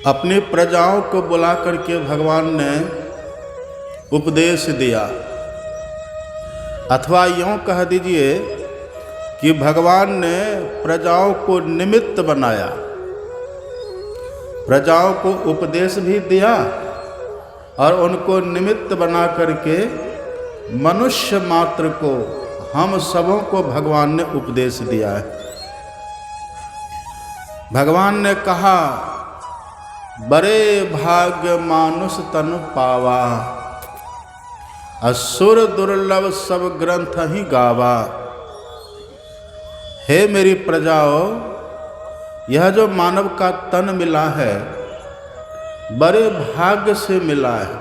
अपनी प्रजाओं को बुला करके भगवान ने उपदेश दिया, अथवा यूँ कह दीजिए कि भगवान ने प्रजाओं को निमित्त बनाया, प्रजाओं को उपदेश भी दिया और उनको निमित्त बना करके मनुष्य मात्र को, हम सबों को भगवान ने उपदेश दिया है। भगवान ने कहा, बड़े भाग्य मानुष तन पावा, असुर दुर्लभ सब ग्रंथ ही गावा। हे मेरी प्रजाओं, यह जो मानव का तन मिला है बड़े भाग्य से मिला है।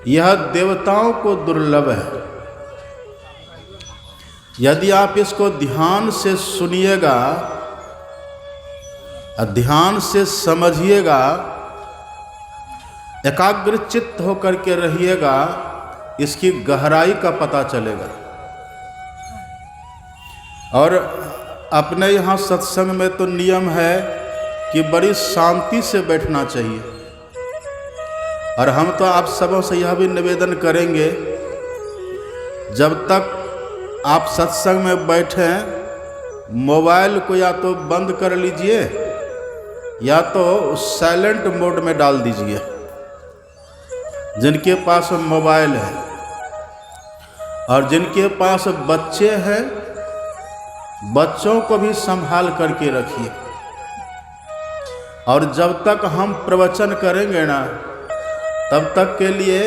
यह देवताओं को दुर्लभ है। यदि आप इसको ध्यान से सुनिएगा, ध्यान से समझिएगा, एकाग्र चित्त होकर के रहिएगा, इसकी गहराई का पता चलेगा। और अपने यहाँ सत्संग में तो नियम है कि बड़ी शांति से बैठना चाहिए, और हम तो आप सबों से यह भी निवेदन करेंगे, जब तक आप सत्संग में बैठें मोबाइल को या तो बंद कर लीजिए या तो साइलेंट मोड में डाल दीजिए। जिनके पास मोबाइल है और जिनके पास बच्चे हैं, बच्चों को भी संभाल करके रखिए। और जब तक हम प्रवचन करेंगे ना, तब तक के लिए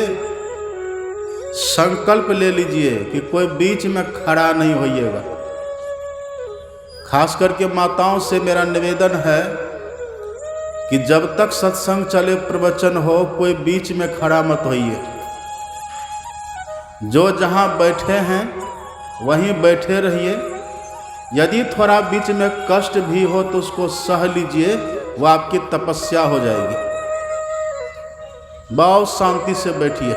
संकल्प ले लीजिए कि कोई बीच में खड़ा नहीं होइएगा। खास करके माताओं से मेरा निवेदन है कि जब तक सत्संग चले, प्रवचन हो, कोई बीच में खड़ा मत होइए। जो जहाँ बैठे हैं वहीं बैठे रहिए। यदि थोड़ा बीच में कष्ट भी हो तो उसको सह लीजिए, वह आपकी तपस्या हो जाएगी। बहुत शांति से बैठिए।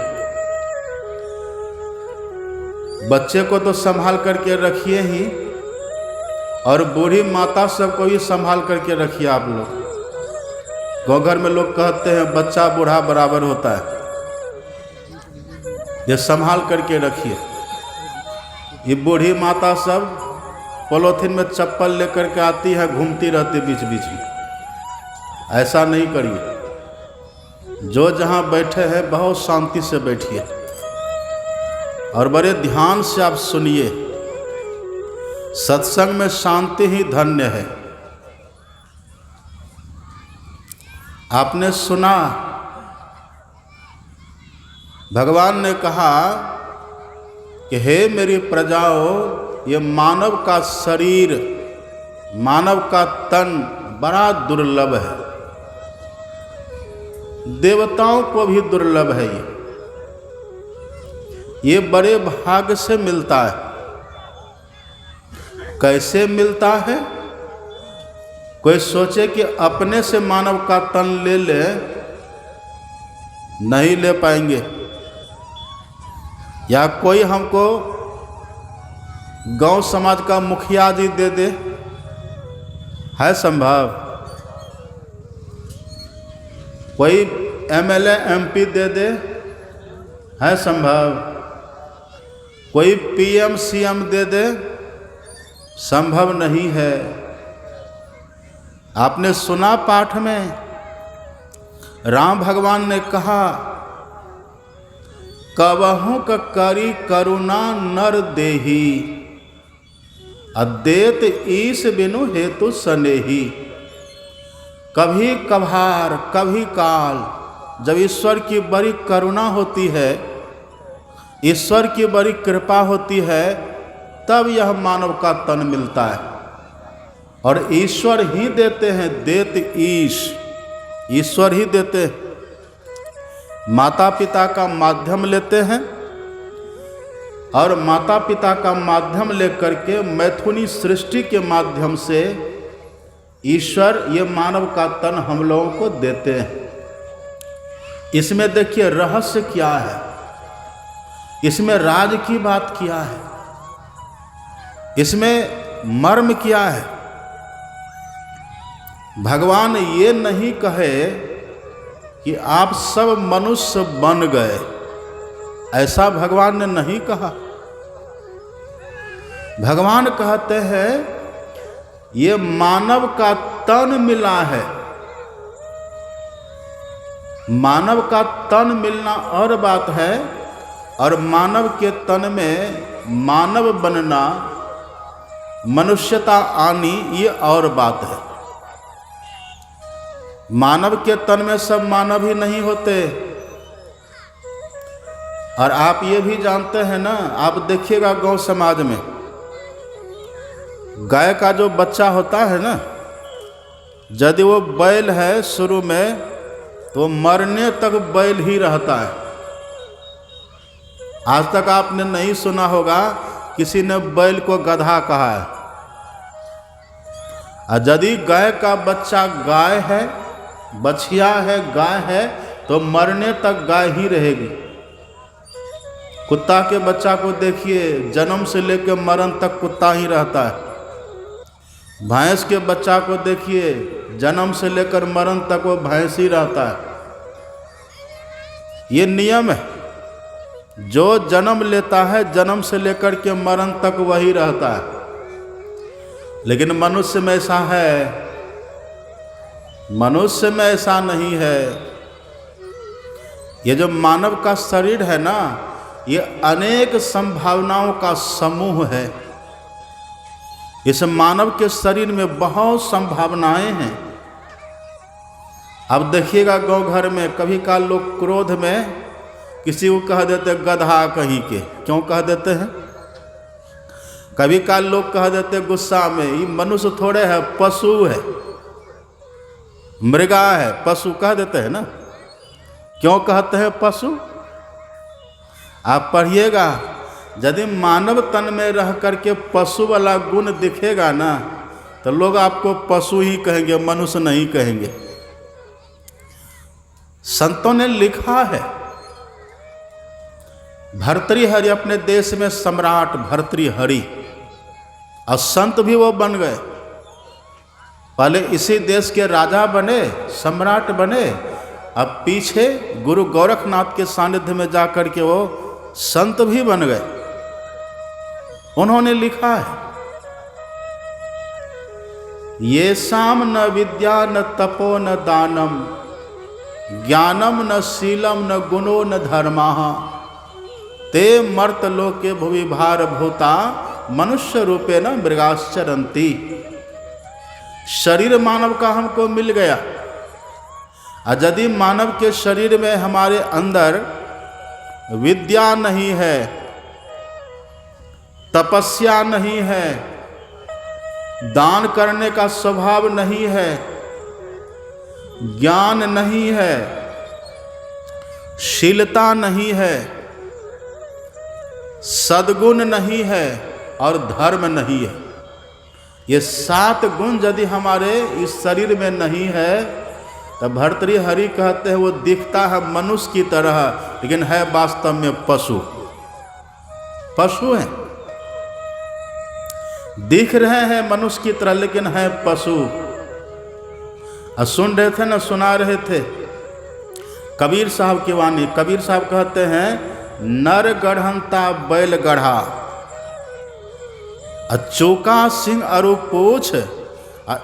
बच्चे को तो संभाल करके रखिए ही, और बूढ़ी माता सबको भी संभाल करके रखिए। आप लोग गाँव घर में लोग कहते हैं बच्चा बूढ़ा बराबर होता है, ये संभाल करके रखिए। ये बूढ़ी माता सब पॉलीथिन में चप्पल लेकर के आती है, घूमती रहती बीच बीच में। ऐसा नहीं करिए। जो जहाँ बैठे हैं बहुत शांति से बैठिए और बड़े ध्यान से आप सुनिए। सत्संग में शांति ही धन्य है। आपने सुना, भगवान ने कहा कि हे मेरी प्रजाओं, ये मानव का शरीर, मानव का तन बड़ा दुर्लभ है। देवताओं को भी दुर्लभ है। ये बड़े भाग्य से मिलता है। कैसे मिलता है? कोई सोचे कि अपने से मानव का तन ले ले, नहीं ले पाएंगे। या कोई हमको गांव समाज का मुखिया जी दे दे, है संभव? कोई एमएलए एमपी दे दे, है संभव? कोई पीएम सीएम दे दे, संभव नहीं है। आपने सुना पाठ में राम भगवान ने कहा, कबहु क करी करुणा नर देही, अद्देत ईश बिनु हेतु सनेही। कभी कभार, कभी काल, जब ईश्वर की बड़ी करुणा होती है, ईश्वर की बड़ी कृपा होती है, तब यह मानव का तन मिलता है। और ईश्वर ही देते हैं, देत ईश, ईश्वर ही देते हैं। माता पिता का माध्यम लेते हैं और माता पिता का माध्यम लेकर के मैथुनी सृष्टि के माध्यम से ईश्वर ये मानव का तन हम लोगों को देते हैं। इसमें देखिए रहस्य क्या है, इसमें राज की बात क्या है, इसमें मर्म क्या है। भगवान ये नहीं कहे कि आप सब मनुष्य बन गए, ऐसा भगवान ने नहीं कहा। भगवान कहते हैं ये मानव का तन मिला है। मानव का तन मिलना और बात है, और मानव के तन में मानव बनना, मनुष्यता आनी, ये और बात है। मानव के तन में सब मानव ही नहीं होते। और आप ये भी जानते हैं ना, आप देखिएगा गांव समाज में गाय का जो बच्चा होता है ना, यदि वो बैल है शुरू में, तो मरने तक बैल ही रहता है। आज तक आपने नहीं सुना होगा किसी ने बैल को गधा कहा है। और यदि गाय का बच्चा गाय है, बछिया है, गाय है, तो मरने तक गाय ही रहेगी। कुत्ता के बच्चा को देखिए, जन्म से लेकर मरण तक कुत्ता ही रहता है। भैंस के बच्चा को देखिए, जन्म से लेकर मरण तक वो भैंस ही रहता है। ये नियम है, जो जन्म लेता है जन्म से लेकर के मरण तक वही रहता है। लेकिन मनुष्य में ऐसा है, मनुष्य में ऐसा नहीं है। ये जो मानव का शरीर है ना, ये अनेक संभावनाओं का समूह है। इस मानव के शरीर में बहुत संभावनाएं हैं। अब देखिएगा गांव घर में कभी काल लोग क्रोध में किसी को कह देते गधा कहीं के। क्यों कह देते हैं? कभी काल लोग कह देते गुस्सा में, ये मनुष्य थोड़े है, पशु है, मृगा है, पशु कह देते हैं ना। क्यों कहते हैं पशु? आप पढ़िएगा, यदि मानव तन में रह करके पशु वाला गुण दिखेगा ना, तो लोग आपको पशु ही कहेंगे, मनुष्य नहीं कहेंगे। संतों ने लिखा है, भर्तृहरि अपने देश में सम्राट भर्तृहरि, और संत भी वो बन गए। पहले इसी देश के राजा बने, सम्राट बने, अब पीछे गुरु गोरखनाथ के सानिध्य में जाकर के वो संत भी बन गए। उन्होंने लिखा है, ये शाम न विद्या न तपो न दानम, ज्ञानम न शीलम न गुणो न धर्मा, ते मर्त लोके भुवि भार भूता, मनुष्य रूपे न मृगाश्चरंती। शरीर मानव का हमको मिल गया, और यदि मानव के शरीर में हमारे अंदर विद्या नहीं है, तपस्या नहीं है, दान करने का स्वभाव नहीं है, ज्ञान नहीं है, शीलता नहीं है, सद्गुण नहीं है, और धर्म नहीं है, ये 7 गुण यदि हमारे इस शरीर में नहीं है, तो भर्तृहरि कहते हैं वो दिखता है मनुष्य की तरह, लेकिन है वास्तव में पशु। पशु है, दिख रहे हैं मनुष्य की तरह, लेकिन है पशु। और सुन रहे थे ना, सुना रहे थे कबीर साहब की वाणी। कबीर साहब कहते हैं, नर गढ़ंता बैल गढ़ा, अचूका सिंह अरु पूछ,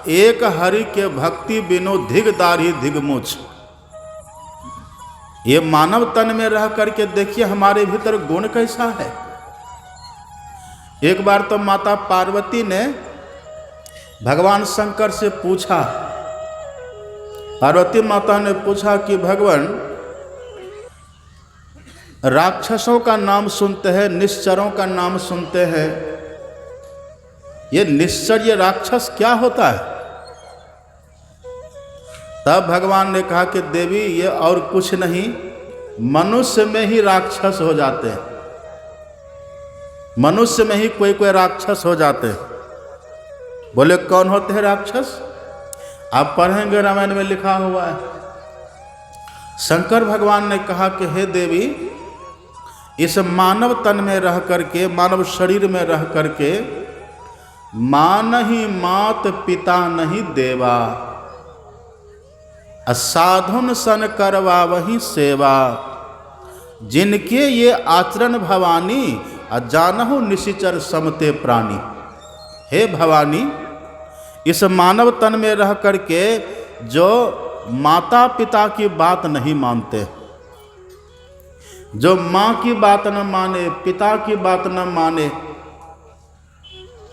एक हरि के भक्ति बिनो धिग दाढ़ी धिग मूछ। ये मानव तन में रह करके देखिए हमारे भीतर गुण कैसा है। एक बार तो माता पार्वती ने भगवान शंकर से पूछा, पार्वती माता ने पूछा कि भगवान, राक्षसों का नाम सुनते हैं, निश्चरों का नाम सुनते हैं, ये निश्चर, ये राक्षस क्या होता है? तब भगवान ने कहा कि देवी, ये और कुछ नहीं, मनुष्य में ही राक्षस हो जाते हैं, मनुष्य में ही कोई कोई राक्षस हो जाते हैं। बोले कौन होते हैं राक्षस? आप पढ़ेंगे, रामायण में लिखा हुआ है। शंकर भगवान ने कहा कि हे देवी, इस मानव तन में रह करके, मानव शरीर में रह करके, मां नहीं मात पिता नहीं देवा, असाधुन सन करवा वही सेवा, जिनके ये आचरण भवानी, अजानहु निशिचर समते प्राणी। हे भवानी, इस मानव तन में रह करके जो माता पिता की बात नहीं मानते, जो माँ की बात न माने, पिता की बात न माने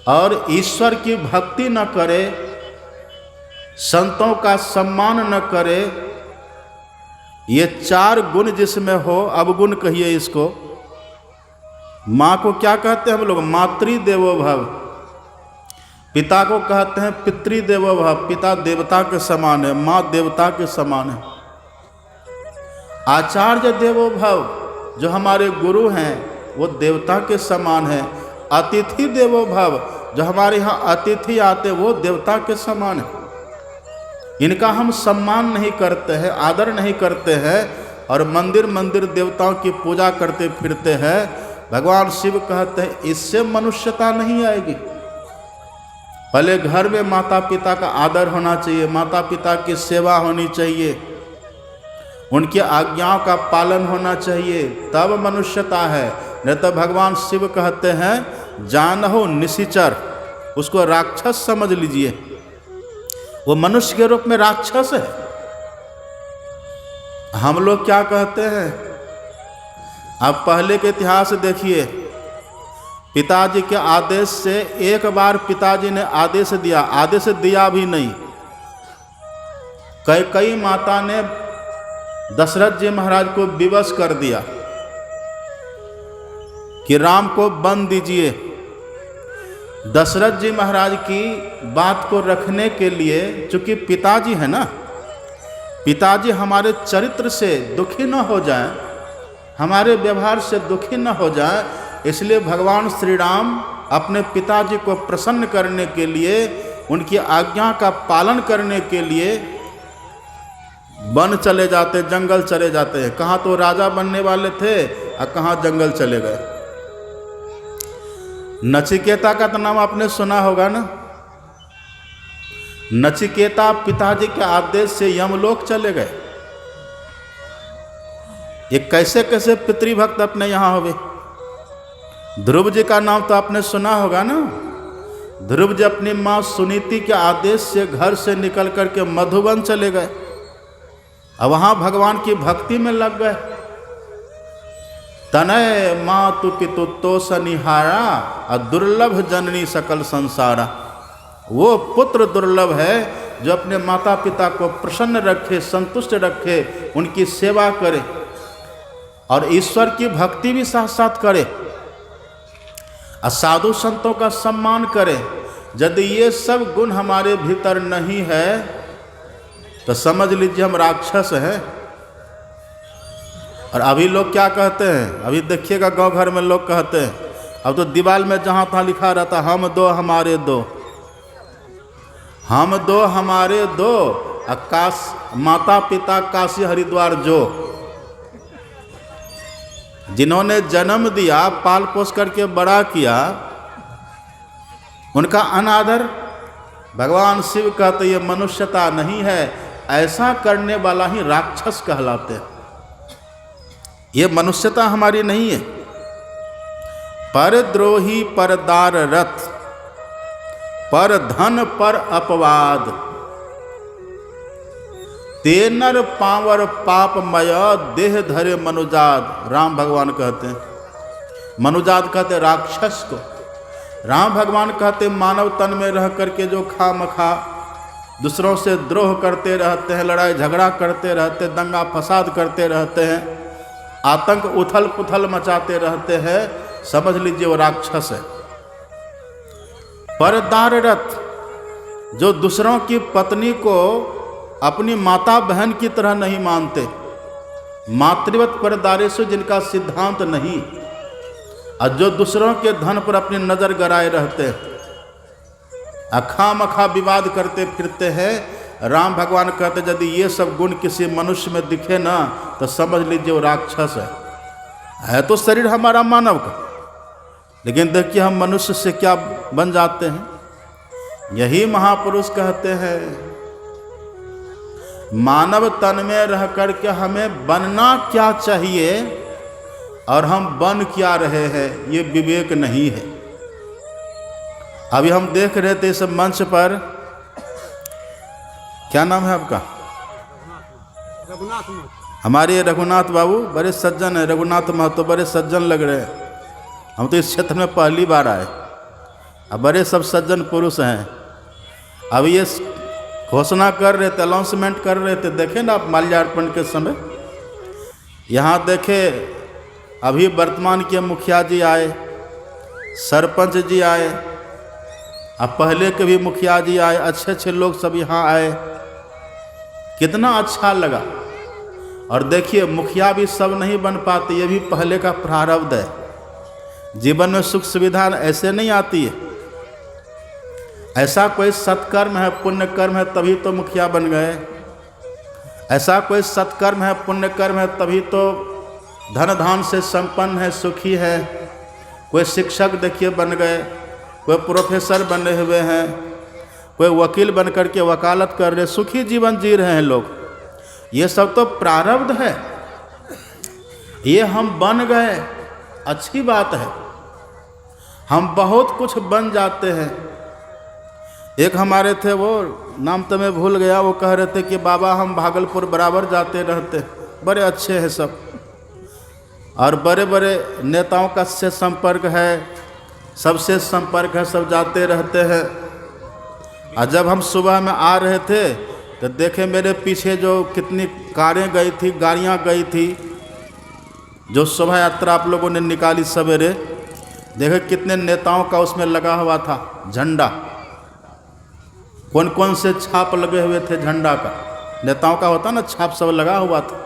और ईश्वर की भक्ति न करे, संतों का सम्मान न करे, ये चार गुण जिसमें हो, अवगुण कहिए इसको। माँ को क्या कहते हैं हम लोग? मातृदेवो भव। पिता को कहते हैं पितृदेवो भव, पिता देवता के समान है, माँ देवता के समान है। आचार्य देवो भव, जो हमारे गुरु हैं वो देवता के समान है। अतिथि देवो भव, जो हमारे यहाँ अतिथि आते वो देवता के समान है। इनका हम सम्मान नहीं करते हैं, आदर नहीं करते हैं और मंदिर मंदिर देवताओं की पूजा करते फिरते हैं। भगवान शिव कहते हैं इससे मनुष्यता नहीं आएगी। पहले घर में माता पिता का आदर होना चाहिए, माता पिता की सेवा होनी चाहिए, उनकी आज्ञाओं का पालन होना चाहिए, तब मनुष्यता है। नहीं तो भगवान शिव कहते हैं जानहो निशिचर, उसको राक्षस समझ लीजिए, वो मनुष्य के रूप में राक्षस है। हम लोग क्या कहते हैं? आप पहले के इतिहास देखिए, पिताजी के आदेश से एक बार पिताजी ने आदेश दिया भी नहीं। कई माता ने दशरथ जी महाराज को विवश कर दिया कि राम को वन दीजिए। दशरथ जी महाराज की बात को रखने के लिए, चूंकि पिताजी है ना, पिताजी हमारे चरित्र से दुखी न हो जाएं, हमारे व्यवहार से दुखी न हो जाएं, इसलिए भगवान श्री राम अपने पिताजी को प्रसन्न करने के लिए, उनकी आज्ञा का पालन करने के लिए वन चले जाते, जंगल चले जाते हैं। कहाँ तो राजा बनने वाले थे और कहाँ जंगल चले गए। नचिकेता का तो नाम आपने सुना होगा ना। नचिकेता पिताजी के आदेश से यमलोक चले गए। ये कैसे कैसे पितृभक्त अपने यहाँ हुए। ध्रुव जी का नाम तो आपने सुना होगा ना। ध्रुव जी अपनी माँ सुनीति के आदेश से घर से निकल करके मधुबन चले गए और वहाँ भगवान की भक्ति में लग गए। तनय मातु पितु तो सनिहारा और दुर्लभ जननी सकल संसारा। वो पुत्र दुर्लभ है जो अपने माता पिता को प्रसन्न रखे, संतुष्ट रखे, उनकी सेवा करे और ईश्वर की भक्ति भी साथ साथ करे और साधु संतों का सम्मान करे। यदि ये सब गुण हमारे भीतर नहीं है तो समझ लीजिए हम राक्षस हैं। और अभी लोग क्या कहते हैं, अभी देखिएगा गांव घर में लोग कहते हैं, अब तो दीवार में जहाँ तहाँ लिखा रहता हम दो हमारे दो, हम दो हमारे दो, आकाश माता पिता काशी हरिद्वार जो। जिन्होंने जन्म दिया, पाल पोस करके बड़ा किया, उनका अनादर भगवान शिव कहते ये मनुष्यता नहीं है। ऐसा करने वाला ही राक्षस कहलाते हैं। ये मनुष्यता हमारी नहीं है। परद्रोही परदार रथ, पर धन पर अपवाद, तेनर पावर पापमय देह धरे मनुजाद। राम भगवान कहते हैं, मनुजाद कहते राक्षस को। राम भगवान कहते मानव तन में रह करके जो खामखा दूसरों से द्रोह करते रहते हैं, लड़ाई झगड़ा करते रहते, दंगा फसाद करते रहते हैं, आतंक उथल पुथल मचाते रहते हैं, समझ लीजिए वो राक्षस है। परदार रथ, जो दूसरों की पत्नी को अपनी माता बहन की तरह नहीं मानते, मातृवत परदारेषु, जिनका सिद्धांत नहीं, और जो दूसरों के धन पर अपनी नजर गड़ाए रहते हैं, खामखा विवाद करते फिरते हैं। राम भगवान कहते यदि ये सब गुण किसी मनुष्य में दिखे ना तो समझ लीजिए वो राक्षस है तो शरीर हमारा मानव का, लेकिन देखिए हम मनुष्य से क्या बन जाते हैं। यही महापुरुष कहते हैं मानव तन में रह करके हमें बनना क्या चाहिए और हम बन क्या रहे हैं, ये विवेक नहीं है। अभी हम देख रहे थे इस मंच पर, क्या नाम है आपका? रघुनाथ। हमारे रघुनाथ बाबू बड़े सज्जन हैं, रघुनाथ महतो बड़े सज्जन लग रहे हैं। हम तो इस क्षेत्र में पहली बार आए, अब बड़े सब सज्जन पुरुष हैं। अब ये घोषणा कर रहे थे, अनाउंसमेंट कर रहे थे, देखे ना आप माल्यार्पण के समय। यहाँ देखे अभी वर्तमान के मुखिया जी आए, सरपंच जी आए, अब पहले के भी मुखिया जी आए, अच्छे अच्छे लोग सब यहाँ आए, कितना अच्छा लगा। और देखिए मुखिया भी सब नहीं बन पाते, ये भी पहले का प्रारब्ध है। जीवन में सुख सुविधा ऐसे नहीं आती है, ऐसा कोई सत्कर्म है, पुण्य कर्म है तभी तो मुखिया बन गए। ऐसा कोई सत्कर्म है, पुण्य कर्म है तभी तो धन धान से संपन्न है, सुखी है। कोई शिक्षक देखिए बन गए, कोई प्रोफेसर बने हुए हैं, कोई वकील बन करके वकालत कर रहे, सुखी जीवन जी रहे हैं लोग। ये सब तो प्रारब्ध है, ये हम बन गए, अच्छी बात है। हम बहुत कुछ बन जाते हैं। एक हमारे थे, वो नाम तो मैं भूल गया, वो कह रहे थे कि बाबा हम भागलपुर बराबर जाते रहते, बड़े अच्छे हैं सब, और बड़े बड़े नेताओं का से संपर्क है, सबसे संपर्क है, सब जाते रहते हैं। और जब हम सुबह में आ रहे थे तो देखे मेरे पीछे जो कितनी कारें गई थी, गाड़ियां गई थी, जो शोभा यात्रा आप लोगों ने निकाली सवेरे, देखे कितने नेताओं का उसमें लगा हुआ था झंडा। कौन कौन से छाप लगे हुए थे झंडा का, नेताओं का होता ना छाप, सब लगा हुआ था।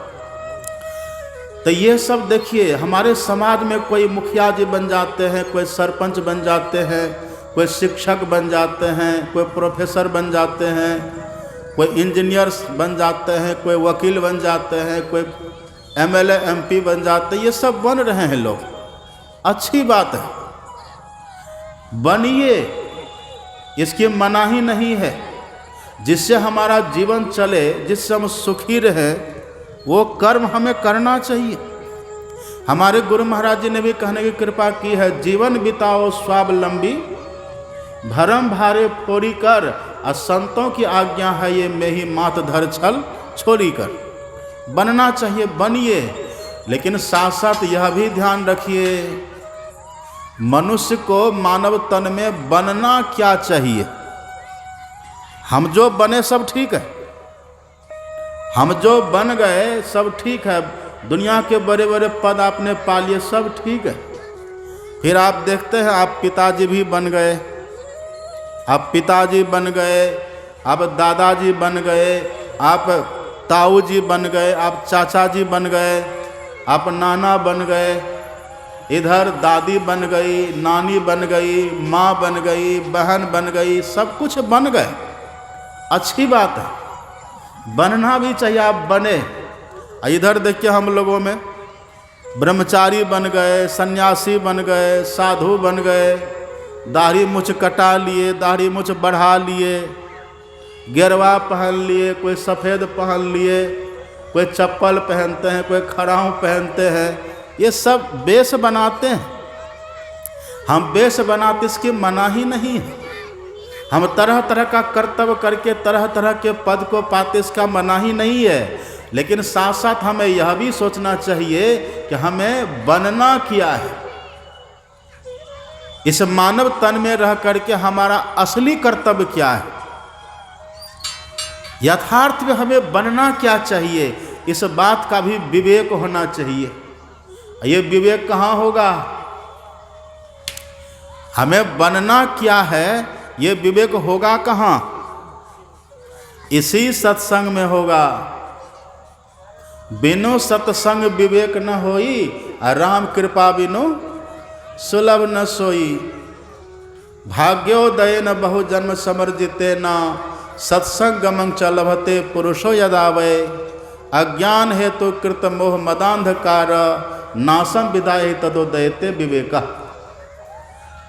तो ये सब देखिए हमारे समाज में कोई मुखिया जी बन जाते हैं, कोई सरपंच बन जाते हैं, कोई शिक्षक बन जाते हैं, कोई प्रोफेसर बन जाते हैं, कोई इंजीनियर्स बन जाते हैं, कोई वकील बन जाते हैं, कोई एमएलए एमपी बन जाते हैं। ये सब बन रहे हैं लोग, अच्छी बात है, बनिए, इसकी मनाही नहीं है। जिससे हमारा जीवन चले, जिससे हम सुखी रहें, वो कर्म हमें करना चाहिए। हमारे गुरु महाराज जी ने भी कहने की कृपा की है, जीवन बिताओ स्वावलंबी, भरम भारे फोरी कर, और संतों की आज्ञा है ये मैं ही मात धर छल छोड़ी कर। बनना चाहिए, बनिए, लेकिन साथ साथ यह भी ध्यान रखिए, मनुष्य को मानव तन में बनना क्या चाहिए। हम जो बने सब ठीक है, हम जो बन गए सब ठीक है, दुनिया के बड़े बड़े पद आपने पा लिए, सब ठीक है। फिर आप देखते हैं आप पिताजी भी बन गए, आप पिताजी बन गए, आप दादाजी बन गए, आप ताऊ जी बन गए, आप चाचा जी बन गए, आप नाना बन गए, इधर दादी बन गई, नानी बन गई, माँ बन गई, बहन बन गई, सब कुछ बन गए, अच्छी बात है, बनना भी चाहिए, आप बने। इधर देखिए हम लोगों में ब्रह्मचारी बन गए, सन्यासी बन गए, साधु बन गए, दाढ़ी मूछ कटा लिए, दाढ़ी मूछ बढ़ा लिए, गेरवा पहन लिए, कोई सफ़ेद पहन लिए, कोई चप्पल पहनते हैं, कोई खड़ाऊँ पहनते हैं, ये सब वेश बनाते हैं। हम वेश बनाते, इसकी मनाही नहीं है। हम तरह तरह का कर्तव्य करके तरह तरह के पद को पाते, इसका मनाही नहीं है। लेकिन साथ साथ हमें यह भी सोचना चाहिए कि हमें बनना क्या है। इस मानव तन में रह करके हमारा असली कर्तव्य क्या है, यथार्थ में हमें बनना क्या चाहिए, इस बात का भी विवेक होना चाहिए। ये विवेक कहाँ होगा? हमें बनना क्या है, ये विवेक होगा कहाँ? इसी सत्संग में होगा। बिनु सत्संग विवेक न होई, राम कृपा बिनु सुलभ न सोई। भाग्योदय न बहु जन्म समर्जिते न, सत्संगमं च लभते पुरुषो यदावै। अज्ञान हेतु कृत मोह मदांधकार, नासम विदाय तदोदयते विवेका।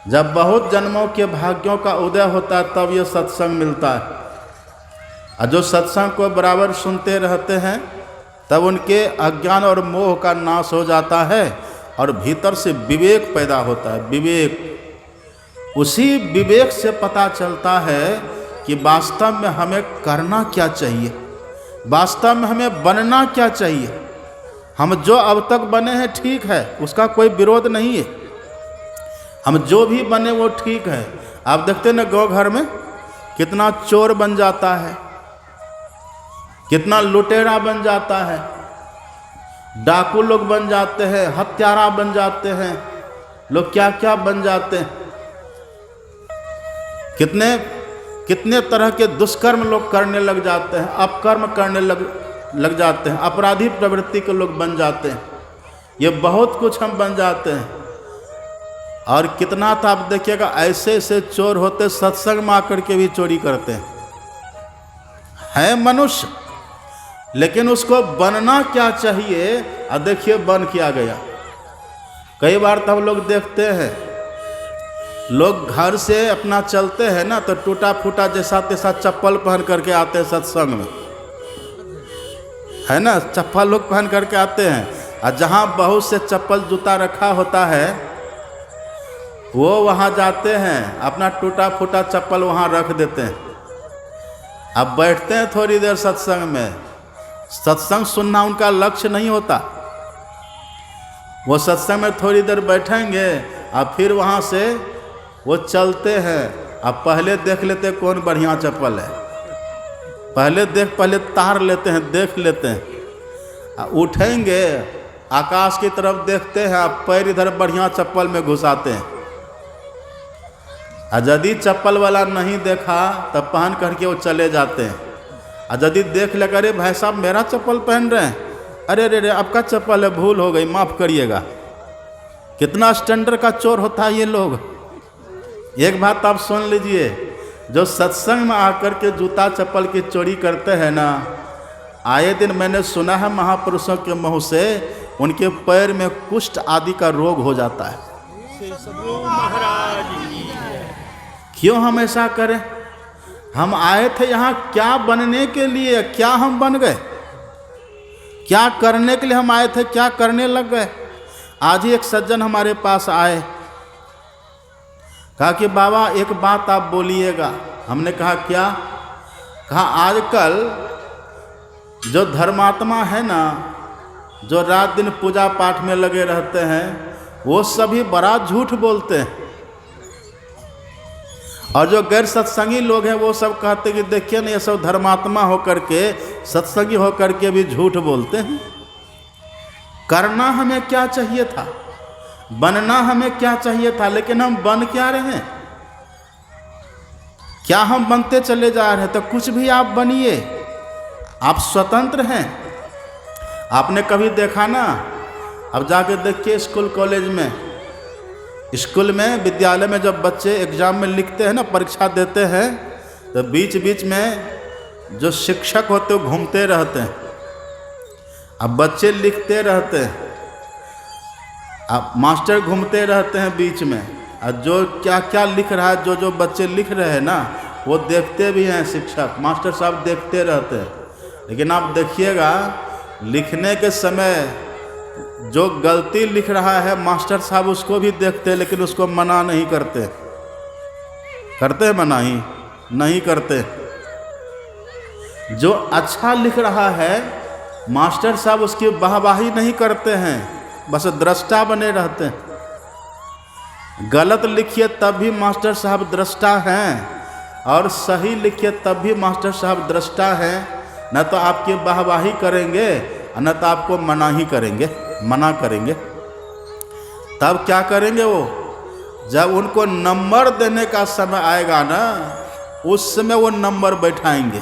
जब बहुत जन्मों के भाग्यों का उदय होता है तब यह सत्संग मिलता है। और जो सत्संग को बराबर सुनते रहते हैं तब उनके अज्ञान और मोह का नाश हो जाता है और भीतर से विवेक पैदा होता है। विवेक, उसी विवेक से पता चलता है कि वास्तव में हमें करना क्या चाहिए, वास्तव में हमें बनना क्या चाहिए। हम जो अब तक बने हैं ठीक है, उसका कोई विरोध नहीं है, हम जो भी बने वो ठीक है। आप देखते ना गाँव घर में कितना चोर बन जाता है, कितना लुटेरा बन जाता है, डाकू लोग बन जाते हैं, हत्यारा बन जाते हैं, लोग क्या क्या बन जाते हैं। कितने कितने तरह के दुष्कर्म लोग करने लग जाते हैं, अपकर्म करने लग जाते हैं, अपराधी प्रवृत्ति के लोग बन जाते हैं। ये बहुत कुछ हम बन जाते हैं। और कितना तो आप देखिएगा ऐसे ऐसे चोर होते सत्संग में आकर के भी चोरी करते हैं मनुष्य, लेकिन उसको बनना क्या चाहिए। और देखिए बन किया गया। कई बार तो हम लोग देखते हैं लोग घर से अपना चलते हैं ना तो टूटा फूटा जैसा तैसा चप्पल पहन करके आते हैं सत्संग में, है ना, चप्पल लोग पहन करके आते हैं। और जहाँ बहुत से चप्पल जूता रखा होता है वो वहाँ जाते हैं, अपना टूटा फूटा चप्पल वहाँ रख देते हैं। अब बैठते हैं थोड़ी देर सत्संग में, सत्संग सुनना उनका लक्ष्य नहीं होता। वो सत्संग में थोड़ी देर बैठेंगे और फिर वहाँ से वो चलते हैं। अब पहले देख लेते कौन बढ़िया चप्पल है, पहले तार लेते हैं, देख लेते हैं। उठेंगे आकाश की तरफ देखते हैं, अब पैर इधर बढ़िया चप्पल में घुसाते हैं। और यदि चप्पल वाला नहीं देखा तब पहन करके वो चले जाते हैं। और यदि देख ले अरे भाई साहब मेरा चप्पल पहन रहे हैं, अरे रे आपका चप्पल है, भूल हो गई, माफ़ करिएगा। कितना स्टैंडर्ड का चोर होता है ये लोग। एक बात आप सुन लीजिए, जो सत्संग में आकर के जूता चप्पल की चोरी करते हैं ना, आए दिन मैंने सुना है महापुरुषों के मुँह से उनके पैर में कुष्ठ आदि का रोग हो जाता है। क्यों हम ऐसा करें? हम आए थे यहाँ क्या बनने के लिए, क्या हम बन गए? क्या करने के लिए हम आए थे, क्या करने लग गए? आज ही एक सज्जन हमारे पास आए, कहा कि बाबा एक बात आप बोलिएगा। हमने कहा क्या? कहा आजकल जो धर्मात्मा है ना, जो रात दिन पूजा पाठ में लगे रहते हैं, वो सभी बड़ा झूठ बोलते हैं। और जो गैर सत्संगी लोग हैं वो सब कहते कि देखिए ना ये सब धर्मात्मा होकर के, सत्संगी होकर के भी झूठ बोलते हैं। करना हमें क्या चाहिए था, बनना हमें क्या चाहिए था, लेकिन हम बन क्या रहे हैं? क्या हम बनते चले जा रहे हैं? तो कुछ भी आप बनिए, आप स्वतंत्र हैं। आपने कभी देखा ना, अब जाके देखिए स्कूल कॉलेज में, स्कूल में विद्यालय में जब बच्चे एग्जाम में लिखते हैं ना, परीक्षा देते हैं, तो बीच बीच में जो शिक्षक होते हैं वो घूमते रहते हैं। अब बच्चे लिखते रहते हैं, अब मास्टर घूमते रहते हैं बीच में, और जो क्या क्या लिख रहा है, जो बच्चे लिख रहे हैं ना, वो देखते भी हैं शिक्षक, मास्टर साहब देखते रहते हैं। लेकिन आप देखिएगा लिखने के समय जो गलती लिख रहा है मास्टर साहब उसको भी देखते हैं, लेकिन उसको मना नहीं करते। करते हैं मना? ही नहीं करते। जो अच्छा लिख रहा है मास्टर साहब उसकी वाहवाही नहीं करते हैं, बस दृष्टा बने रहते हैं। गलत लिखिए तब भी मास्टर साहब दृष्टा हैं, और सही लिखिए तब भी मास्टर साहब दृष्टा हैं। न तो आपकी वाहवाही करेंगे न तो आपको मना करेंगे। तब क्या करेंगे वो? जब उनको नंबर देने का समय आएगा ना, उस समय वो नंबर बैठाएंगे।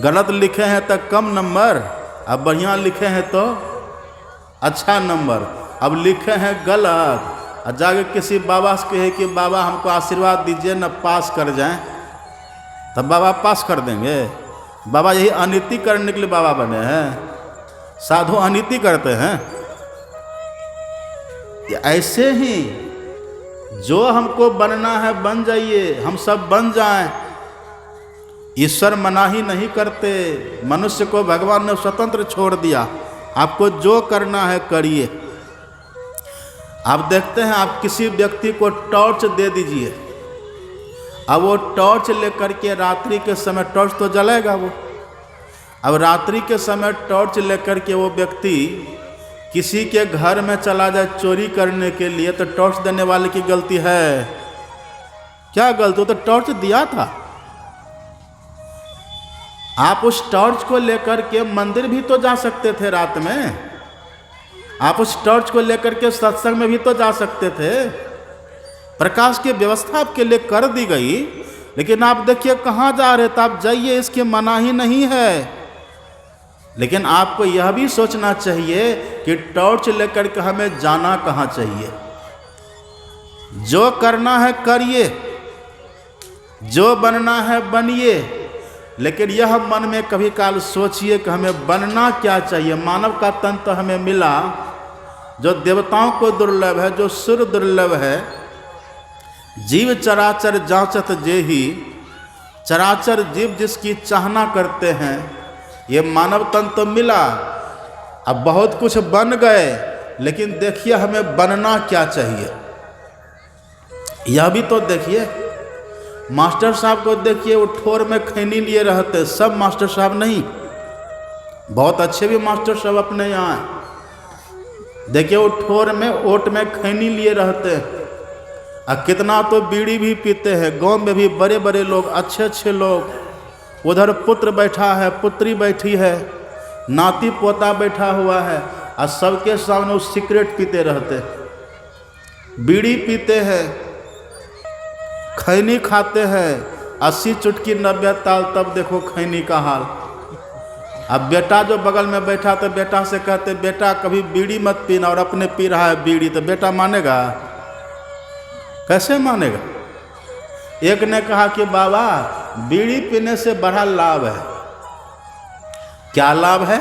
गलत लिखे हैं तो कम नंबर, अब बढ़िया लिखे हैं तो अच्छा नंबर। अब लिखे हैं गलत और जाके किसी बाबा से कहे कि बाबा हमको आशीर्वाद दीजिए न पास कर जाएं, तब बाबा पास कर देंगे? बाबा यही अनीति करने के लिए बाबा बने हैं? साधु अनीति करते हैं? ऐसे ही जो हमको बनना है बन जाइए, हम सब बन जाएं। ईश्वर मनाही नहीं करते, मनुष्य को भगवान ने स्वतंत्र छोड़ दिया, आपको जो करना है करिए। आप देखते हैं, आप किसी व्यक्ति को टॉर्च दे दीजिए, अब वो टॉर्च लेकर के रात्रि के समय, टॉर्च तो जलेगा वो, अब रात्रि के समय टॉर्च लेकर के वो व्यक्ति किसी के घर में चला जाए चोरी करने के लिए, तो टॉर्च देने वाले की गलती है क्या? गलती? तो टॉर्च दिया था। आप उस टॉर्च को लेकर के मंदिर भी तो जा सकते थे रात में, आप उस टॉर्च को लेकर के सत्संग में भी तो जा सकते थे। प्रकाश की व्यवस्था आपके लिए कर दी गई, लेकिन आप देखिए कहाँ जा रहे थे। आप जाइए, इसकी मनाही नहीं है, लेकिन आपको यह भी सोचना चाहिए कि टॉर्च लेकर के हमें जाना कहाँ चाहिए। जो करना है करिए, जो बनना है बनिए, लेकिन यह मन में कभी काल सोचिए कि हमें बनना क्या चाहिए। मानव का तन तो हमें मिला, जो देवताओं को दुर्लभ है, जो सुर दुर्लभ है। जीव चराचर जांचत जेहि, चराचर जीव जिसकी चाहना करते हैं, ये मानव तन तो मिला। अब बहुत कुछ बन गए, लेकिन देखिए हमें बनना क्या चाहिए, यह भी तो देखिए। मास्टर साहब को देखिए, वो ठोर में खैनी लिए रहते, सब मास्टर साहब नहीं, बहुत अच्छे भी मास्टर साहब अपने यहाँ हैं। देखिए वो ठोर में, ओट में खैनी लिए रहते हैं, और कितना तो बीड़ी भी पीते हैं। गांव में भी बड़े बड़े लोग, अच्छे अच्छे लोग, उधर पुत्र बैठा है, पुत्री बैठी है, नाती पोता बैठा हुआ है, और सबके सामने वो सिगरेट पीते रहते, बीड़ी पीते हैं, खैनी खाते हैं। 80 चुटकी 90 ताल, तब देखो खैनी का हाल। अब बेटा जो बगल में बैठा, तो बेटा से कहते, बेटा कभी बीड़ी मत पीना, और अपने पी रहा है बीड़ी, तो बेटा मानेगा? कैसे मानेगा? एक ने कहा कि बाबा बीड़ी पीने से बड़ा लाभ है। क्या लाभ है?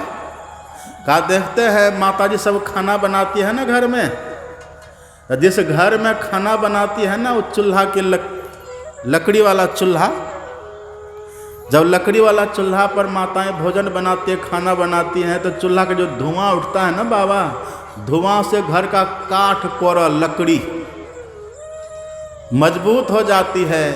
कहा देखते हैं माताजी सब खाना बनाती है ना घर में, जिस घर में खाना बनाती है ना, वो चूल्हा के लकड़ी वाला चूल्हा, जब लकड़ी वाला चूल्हा पर माताएं भोजन बनाती है, खाना बनाती हैं, तो चूल्हा का जो धुआं उठता है ना बाबा, धुआं से घर का काठ कोरा लकड़ी मजबूत हो जाती है।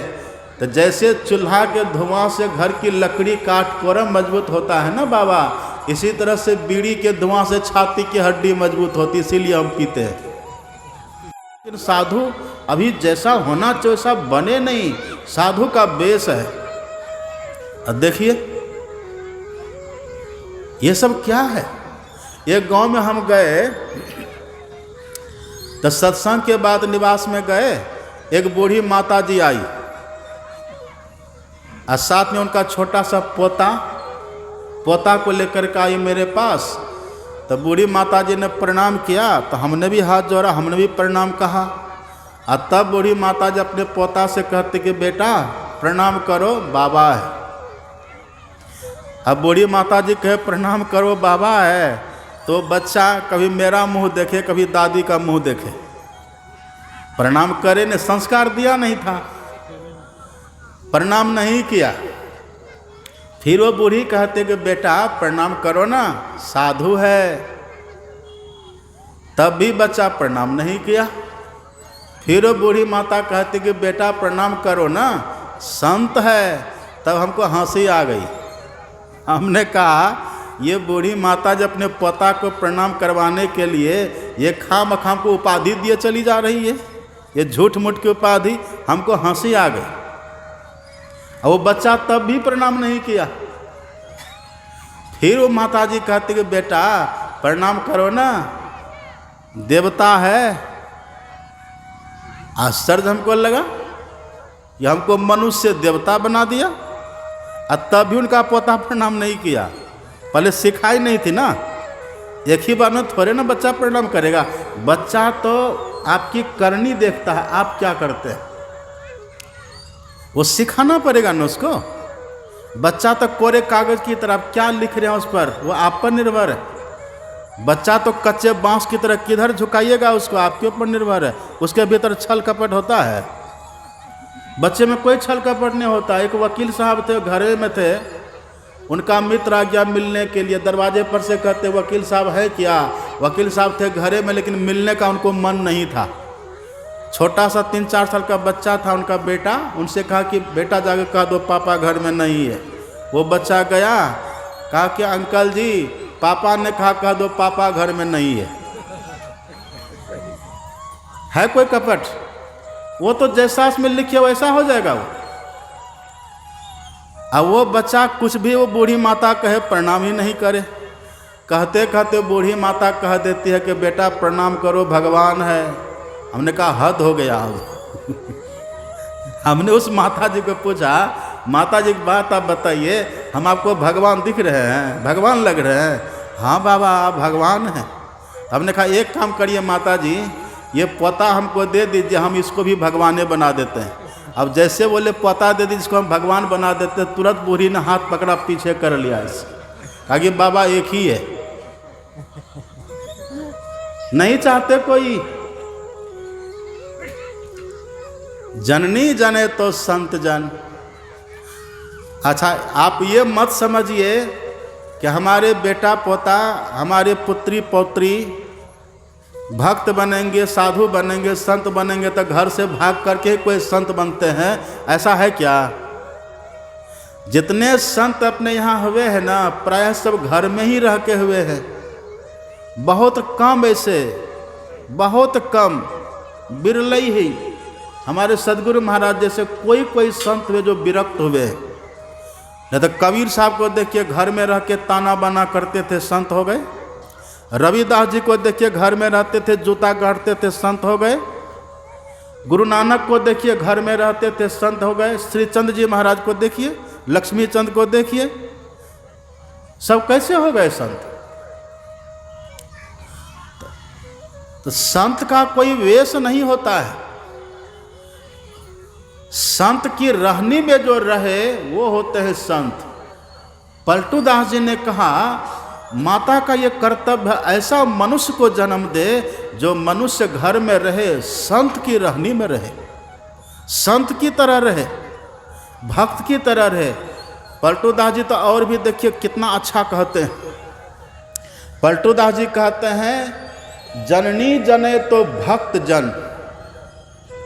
तो जैसे चूल्हा के धुआं से घर की लकड़ी काठ कोरा मजबूत होता है ना बाबा, इसी तरह से बीड़ी के धुआं से छाती की हड्डी मजबूत होती, इसीलिए हम पीते हैं। लेकिन साधु अभी जैसा होना चाहिए वैसा बने नहीं, साधु का बेस है। अब देखिए ये सब क्या है। एक गांव में हम गए, तो सत्संग के बाद निवास में गए, एक बूढ़ी माता जी आई, और साथ में उनका छोटा सा पोता को लेकर के आई मेरे पास। तो बूढ़ी माता जी ने प्रणाम किया, तो हमने भी हाथ जोड़ा, हमने भी प्रणाम कहा। और तब बूढ़ी माता जी अपने पोता से कहती कि बेटा प्रणाम करो, बाबा है। अब बूढ़ी माता जी कहे प्रणाम करो, बाबा है, तो बच्चा कभी मेरा मुंह देखे, कभी दादी का मुंह देखे, प्रणाम करे ने, संस्कार दिया नहीं था, प्रणाम नहीं किया। फिर वो बूढ़ी कहते कि बेटा प्रणाम करो ना, साधु है। तब भी बच्चा प्रणाम नहीं किया। फिर वो बूढ़ी माता कहती कि बेटा प्रणाम करो ना, संत है। तब हमको हंसी आ गई। हमने कहा ये बूढ़ी माता जब अपने पोता को प्रणाम करवाने के लिए ये खाम को उपाधि दिए चली जा रही है, ये झूठ मूठ की उपाधि। हमको हंसी आ गई। और वो बच्चा तब भी प्रणाम नहीं किया। फिर वो माता जी कहती कि बेटा प्रणाम करो ना, देवता है। आश्चर्य हमको लगा, ये हमको मनुष्य देवता बना दिया। और तब भी उनका पोता प्रणाम नहीं किया। पहले सिखाई नहीं थी ना, एक ही बार में थोड़े ना बच्चा प्रणाम करेगा। बच्चा तो आपकी करनी देखता है, आप क्या करते हैं, वो सिखाना पड़ेगा ना उसको। बच्चा तो कोरे कागज की तरह क्या लिख रहे हैं उस पर, वो आप पर निर्भर है। बच्चा तो कच्चे बांस की तरह किधर झुकाइएगा उसको, आपके ऊपर निर्भर है। उसके भीतर छल कपट होता है। बच्चे में कोई छल कपट नहीं होता। एक वकील साहब थे, घरे में थे, उनका मित्र आ गया मिलने के लिए, दरवाजे पर से कहते वकील साहब है क्या। वकील साहब थे घरे में, लेकिन मिलने का उनको मन नहीं था। छोटा सा 3-4 साल का बच्चा था उनका बेटा, उनसे कहा कि बेटा जाकर कह दो पापा घर में नहीं है। वो बच्चा गया, कहा कि अंकल जी पापा ने कहा कह दो पापा घर में नहीं है कोई कपट? वो तो जैसा उसमें लिखे वैसा हो जाएगा वो। अब वो बच्चा कुछ भी वो बूढ़ी माता कहे प्रणाम ही नहीं करे। कहते कहते बूढ़ी माता कह देती है कि बेटा प्रणाम करो भगवान है। हमने कहा हद हो गया अब। हमने उस माता जी को पूछा, माता जी की बात आप बताइए, हम आपको भगवान दिख रहे हैं, भगवान लग रहे हैं? हाँ बाबा आप भगवान हैं। हमने कहा एक काम करिए माता जी, ये पोता हमको दे दीजिए, हम इसको भी भगवाने बना देते हैं। अब जैसे बोले पोता दे दीजिए इसको हम भगवान बना देते, तुरंत बूढ़ी ने हाथ पकड़ा पीछे कर लिया इसे, कहा कि बाबा एक ही है। नहीं चाहते कोई। जननी जने तो संत जन। अच्छा आप ये मत समझिए कि हमारे बेटा पोता, हमारे पुत्री पौत्री भक्त बनेंगे, साधु बनेंगे, संत बनेंगे तो घर से भाग करके कोई संत बनते हैं, ऐसा है क्या? जितने संत अपने यहाँ हुए हैं ना, प्रायः सब घर में ही रह के हुए हैं। बहुत कम ऐसे, बहुत कम, बिरले ही हमारे सदगुरु महाराज जैसे कोई संत हुए जो विरक्त हुए हैं। नहीं तो कबीर साहब को देखिए घर में रह के ताना बाना करते थे, संत हो गए। रविदास जी को देखिए घर में रहते थे, जूता गाड़ते थे, संत हो गए। गुरु नानक को देखिए घर में रहते थे, संत हो गए। श्री चंद्र जी महाराज को देखिए, लक्ष्मी चंद को देखिए, सब कैसे हो गए संत? तो संत का कोई वेश नहीं होता है। संत की रहनी में जो रहे वो होते हैं संत। पलटू दास जी ने कहा माता का ये कर्तव्य है ऐसा मनुष्य को जन्म दे जो मनुष्य घर में रहे, संत की रहनी में रहे, संत की तरह रहे, भक्त की तरह रहे। पलटू दास जी तो और भी देखिए कितना अच्छा कहते हैं। पलटू दास जी कहते हैं जननी जने तो भक्त जन,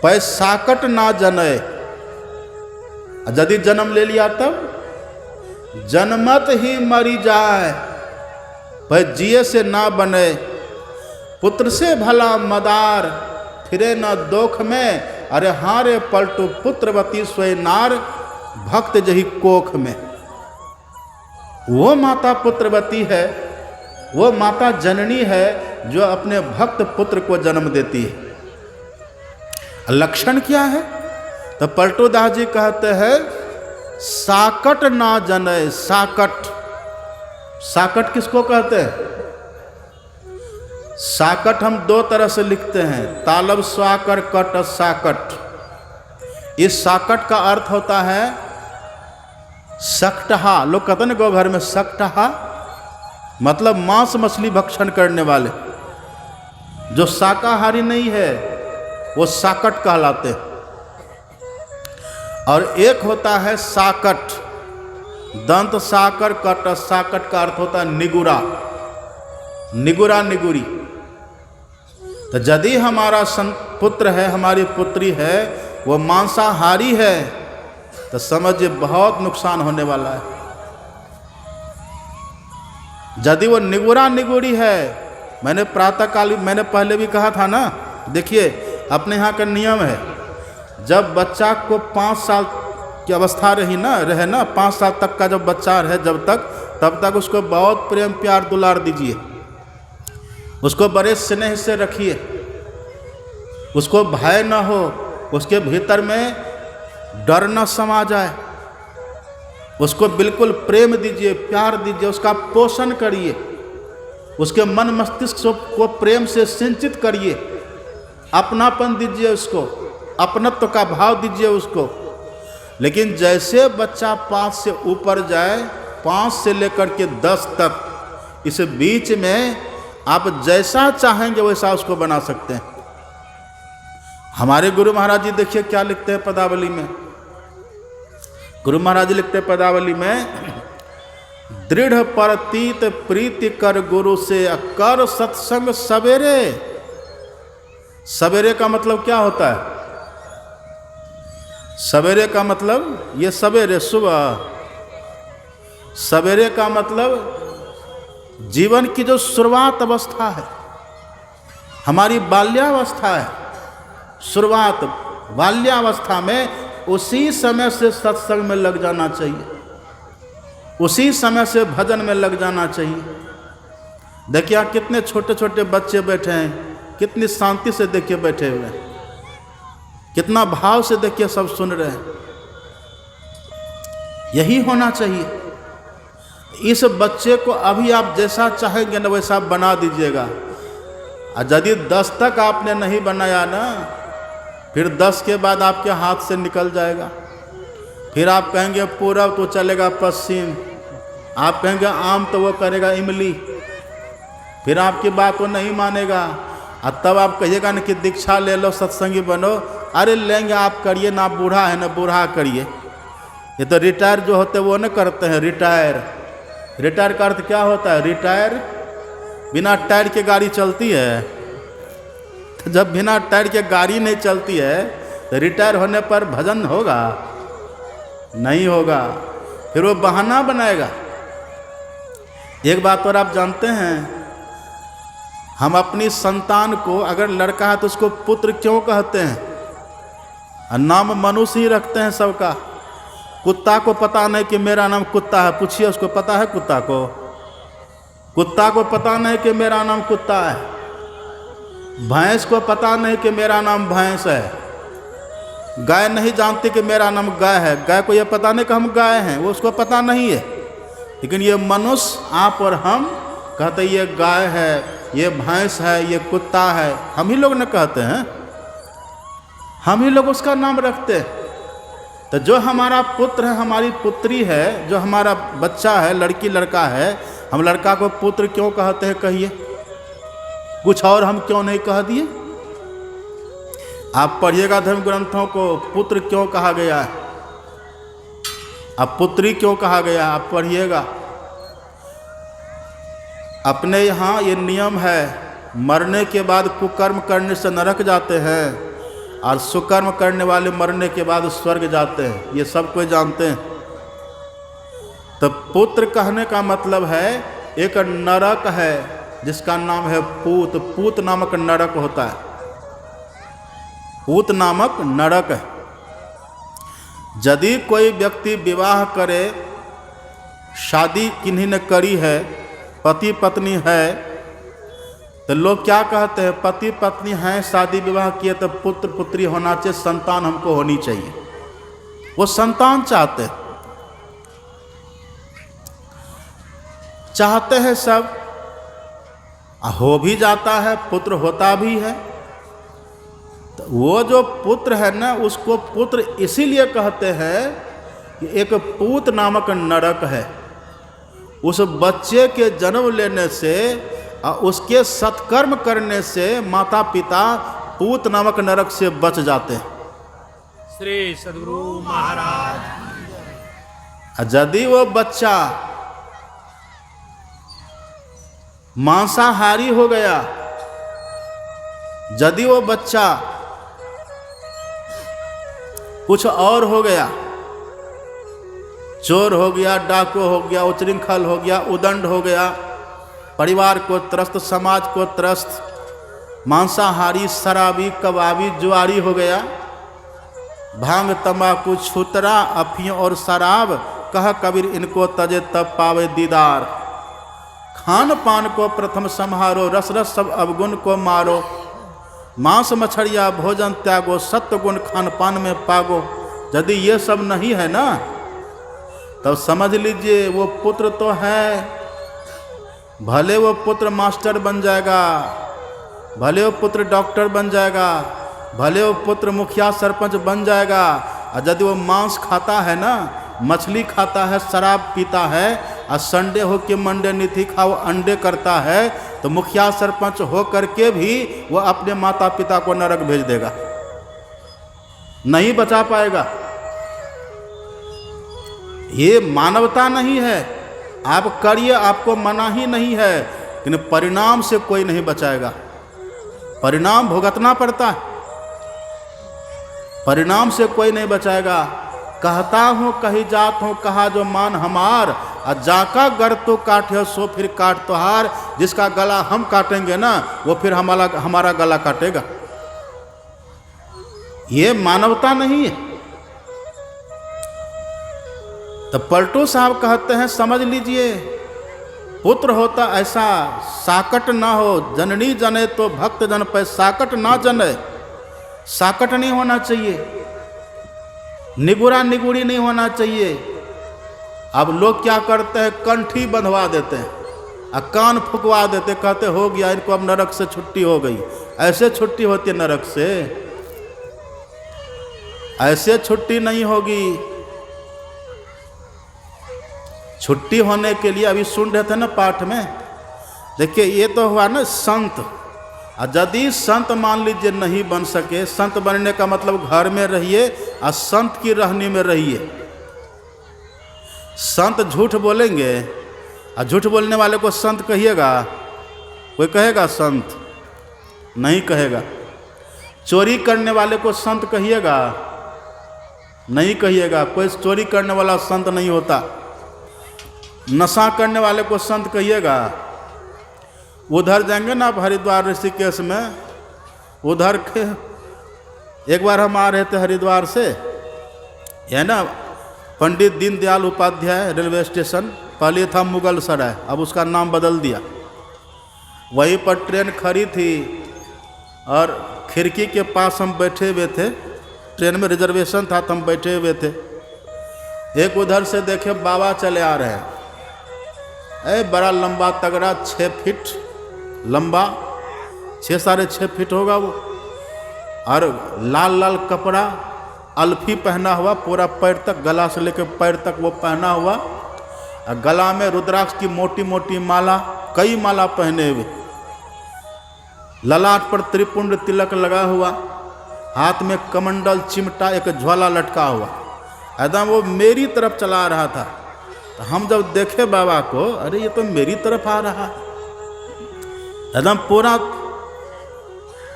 पै साकट ना जने। यदि जन्म ले लिया तब जन्मत ही मरी जाए, भाई जिए से ना बने। पुत्र से भला मदार, फिरे न दोख में। अरे हाँ रे पलटू पुत्रवती स्वय नार, भक्त जही कोख में। वो माता पुत्रवती है, वो माता जननी है जो अपने भक्त पुत्र को जन्म देती है। लक्षण क्या है? तो पलटू दास जी कहते हैं साकट ना जने। साकट, साकट किसको कहते हैं? साकट हम दो तरह से लिखते हैं, तालब स्वाकर कट साकट। इस साकट का अर्थ होता है सकटहा। लोग कहते हैं ना घर में सकटहा, मतलब मांस मछली भक्षण करने वाले। जो शाकाहारी नहीं है वो साकट कहलाते हैं। और एक होता है साकट, दंत साकर कट। साकट का अर्थ होता है निगुरा, निगुरा निगुरी। तो यदि हमारा पुत्र है, हमारी पुत्री है, वो मांसाहारी है तो समझिए बहुत नुकसान होने वाला है। यदि वो निगुरा निगुरी है, मैंने प्रातःकाल मैंने पहले भी कहा था ना, देखिए अपने यहाँ का नियम है, जब बच्चा को 5 साल की अवस्था रहे ना 5 साल तक का जब बच्चा रहे जब तक, तब तक उसको बहुत प्रेम प्यार दुलार दीजिए, उसको बड़े स्नेह से रखिए, उसको भय न हो, उसके भीतर में डर न समा जाए, उसको बिल्कुल प्रेम दीजिए, प्यार दीजिए, उसका पोषण करिए, उसके मन मस्तिष्क को प्रेम से सिंचित करिए, अपनापन दीजिए, उसको अपनत्व का भाव दीजिए उसको। लेकिन जैसे बच्चा 5 से ऊपर जाए, 5 से लेकर के 10 तक, इस बीच में आप जैसा चाहेंगे वैसा उसको बना सकते हैं। हमारे गुरु महाराज जी देखिए क्या लिखते हैं पदावली में। गुरु महाराज जी लिखते हैं पदावली में, दृढ़ परतीत प्रीति कर गुरु से कर सत्संग सवेरे। सवेरे का मतलब क्या होता है? सवेरे का मतलब ये सवेरे सुबह, सवेरे का मतलब जीवन की जो शुरुआत अवस्था है, हमारी बाल्यावस्था है, शुरुआत बाल्यावस्था में उसी समय से सत्संग में लग जाना चाहिए, उसी समय से भजन में लग जाना चाहिए। देखिए कितने छोटे छोटे बच्चे बैठे हैं, कितनी शांति से देखिए बैठे हुए हैं, कितना भाव से देखिए सब सुन रहे हैं। यही होना चाहिए। इस बच्चे को अभी आप जैसा चाहेंगे ना वैसा बना दीजिएगा, और यदि 10 तक आपने नहीं बनाया ना, फिर 10 के बाद आपके हाथ से निकल जाएगा। फिर आप कहेंगे पूरब तो चलेगा पश्चिम, आप कहेंगे आम तो वो करेगा इमली, फिर आपकी बात वो नहीं मानेगा। और तब आप कहिएगा ना कि दीक्षा ले लो, सत्संगी बनो। अरे लेंगे, आप करिए ना, बूढ़ा है ना, बूढ़ा करिए। ये तो रिटायर जो होते वो न करते हैं, रिटायर। रिटायर का अर्थ क्या होता है? रिटायर, बिना टायर के गाड़ी चलती है। तो जब बिना टायर के गाड़ी नहीं चलती है तो रिटायर होने पर भजन होगा? नहीं होगा, फिर वो बहाना बनाएगा। एक बात और आप जानते हैं, हम अपनी संतान को, अगर लड़का है तो उसको पुत्र क्यों कहते हैं? और नाम मनुष्य ही रखते हैं सबका। कुत्ता को पता नहीं कि मेरा नाम कुत्ता है, पूछिए उसको पता है कुत्ता को? कुत्ता को पता नहीं कि मेरा नाम कुत्ता है। भैंस को पता नहीं कि मेरा नाम भैंस है। गाय नहीं जानती कि मेरा नाम गाय है। गाय को यह पता नहीं कि हम गाय हैं, वो उसको पता नहीं है। लेकिन ये मनुष्य, आप और हम कहते ये गाय है, ये भैंस है, ये कुत्ता है। हम ही लोग न कहते हैं, हम ही लोग उसका नाम रखते हैं। तो जो हमारा पुत्र है, हमारी पुत्री है, जो हमारा बच्चा है, लड़की लड़का है, हम लड़का को पुत्र क्यों कहते हैं? कहिए, कुछ और हम क्यों नहीं कह दिए? आप पढ़िएगा धर्म ग्रंथों को, पुत्र क्यों कहा गया है, अब पुत्री क्यों कहा गया, आप पढ़िएगा। अपने यहाँ ये नियम है, मरने के बाद कुकर्म करने से नरक जाते हैं, और सुकर्म करने वाले मरने के बाद स्वर्ग जाते हैं। ये सब कोई जानते हैं। तो पुत्र कहने का मतलब है, एक नरक है जिसका नाम है पूत। पूत नामक नरक होता है, पूत नामक नरक है। यदि कोई व्यक्ति विवाह करे, शादी किन्हीं ने करी है, पति पत्नी है, तो लोग क्या कहते हैं? पति पत्नी हैं, शादी विवाह किए, तो पुत्र पुत्री होना चाहिए, संतान हमको होनी चाहिए। वो संतान चाहते हैं सब, हो भी जाता है, पुत्र होता भी है। तो वो जो पुत्र है ना, उसको पुत्र इसीलिए कहते हैं कि एक पूत नामक नरक है। उस बच्चे के जन्म लेने से और उसके सत्कर्म करने से माता पिता पूत नामक नरक से बच जाते हैं। श्री सद्गुरु महाराज। यदि वो बच्चा मांसाहारी हो गया, यदि वो बच्चा कुछ और हो गया, चोर हो गया, डाकू हो गया, उच्चृंखल हो गया, उदंड हो गया, परिवार को त्रस्त, समाज को त्रस्त, मांसाहारी, शराबी, कबाबी, जुआरी हो गया, भांग, तंबाकू, छुतरा, अफीम और शराब, कह कबीर इनको तजे तब पावे दीदार। खान पान को प्रथम संहारो, रस रस सब अवगुण को मारो, मांस मछलिया भोजन त्यागो, सत्य गुण खान पान में पागो। यदि ये सब नहीं है ना, तब समझ लीजिए वो पुत्र तो है। भले वो पुत्र मास्टर बन जाएगा, भले वो पुत्र डॉक्टर बन जाएगा, भले वो पुत्र मुखिया सरपंच बन जाएगा, और यदि वो मांस खाता है ना, मछली खाता है, शराब पीता है, और संडे हो के मंडे निथि खाओ अंडे करता है, तो मुखिया सरपंच हो करके भी वो अपने माता पिता को नरक भेज देगा। नहीं बचा पाएगा। ये मानवता नहीं है। आप करिए, आपको मना ही नहीं है, लेकिन परिणाम से कोई नहीं बचाएगा। परिणाम भुगतना पड़ता है, परिणाम से कोई नहीं बचाएगा। कहता हूँ कही जात हूँ, कहा जो मान हमार, और जाका गर तो काटे सो फिर काट तोहार। जिसका गला हम काटेंगे ना, वो फिर हमारा गला काटेगा। ये मानवता नहीं है। तो पलटू साहब कहते हैं, समझ लीजिए, पुत्र होता ऐसा साकट ना हो, जननी जने तो भक्त जन पे साकट ना जने। साकट नहीं होना चाहिए, निगुरा निगुरी नहीं होना चाहिए। अब लोग क्या करते हैं, कंठी बंधवा देते हैं और कान फुकवा देते, कहते हो गया इनको, अब नरक से छुट्टी हो गई। ऐसे छुट्टी होती है नरक से? ऐसे छुट्टी नहीं होगी। छुट्टी होने के लिए अभी सुन रहे थे ना पाठ में, देखिए ये तो हुआ ना संत। और यदि संत मान लीजिए नहीं बन सके, संत बनने का मतलब घर में रहिए और संत की रहनी में रहिए। संत झूठ बोलेंगे, और झूठ बोलने वाले को संत कहिएगा? कोई कहेगा संत? नहीं कहेगा। चोरी करने वाले को संत कहिएगा? नहीं कहिएगा। कोई चोरी करने वाला संत नहीं होता। नशा करने वाले को संत कहिएगा? उधर जाएंगे ना आप हरिद्वार ऋषिकेश में, उधर के एक बार हम आ रहे थे हरिद्वार से, है ना, पंडित दीनदयाल उपाध्याय रेलवे स्टेशन, पहले था मुगल सराय, अब उसका नाम बदल दिया। वहीं पर ट्रेन खड़ी थी और खिड़की के पास हम बैठे हुए थे। ट्रेन में रिजर्वेशन था तो हम बैठे हुए थे। एक उधर से देखे बाबा चले आ रहे हैं, बड़ा लंबा तगड़ा, 6 फीट लंबा, 6-6.5 फीट होगा वो, और लाल लाल कपड़ा, अल्फी पहना हुआ पूरा पैर तक, गला से लेकर पैर तक वो पहना हुआ, और गला में रुद्राक्ष की मोटी मोटी माला, कई माला पहने हुए, ललाट पर त्रिपुंड तिलक लगा हुआ, हाथ में कमंडल चिमटा, एक ज्वाला लटका हुआ, एकदम वो मेरी तरफ चला रहा था। तो हम जब देखे बाबा को, अरे ये तो मेरी तरफ आ रहा है, एकदम पूरा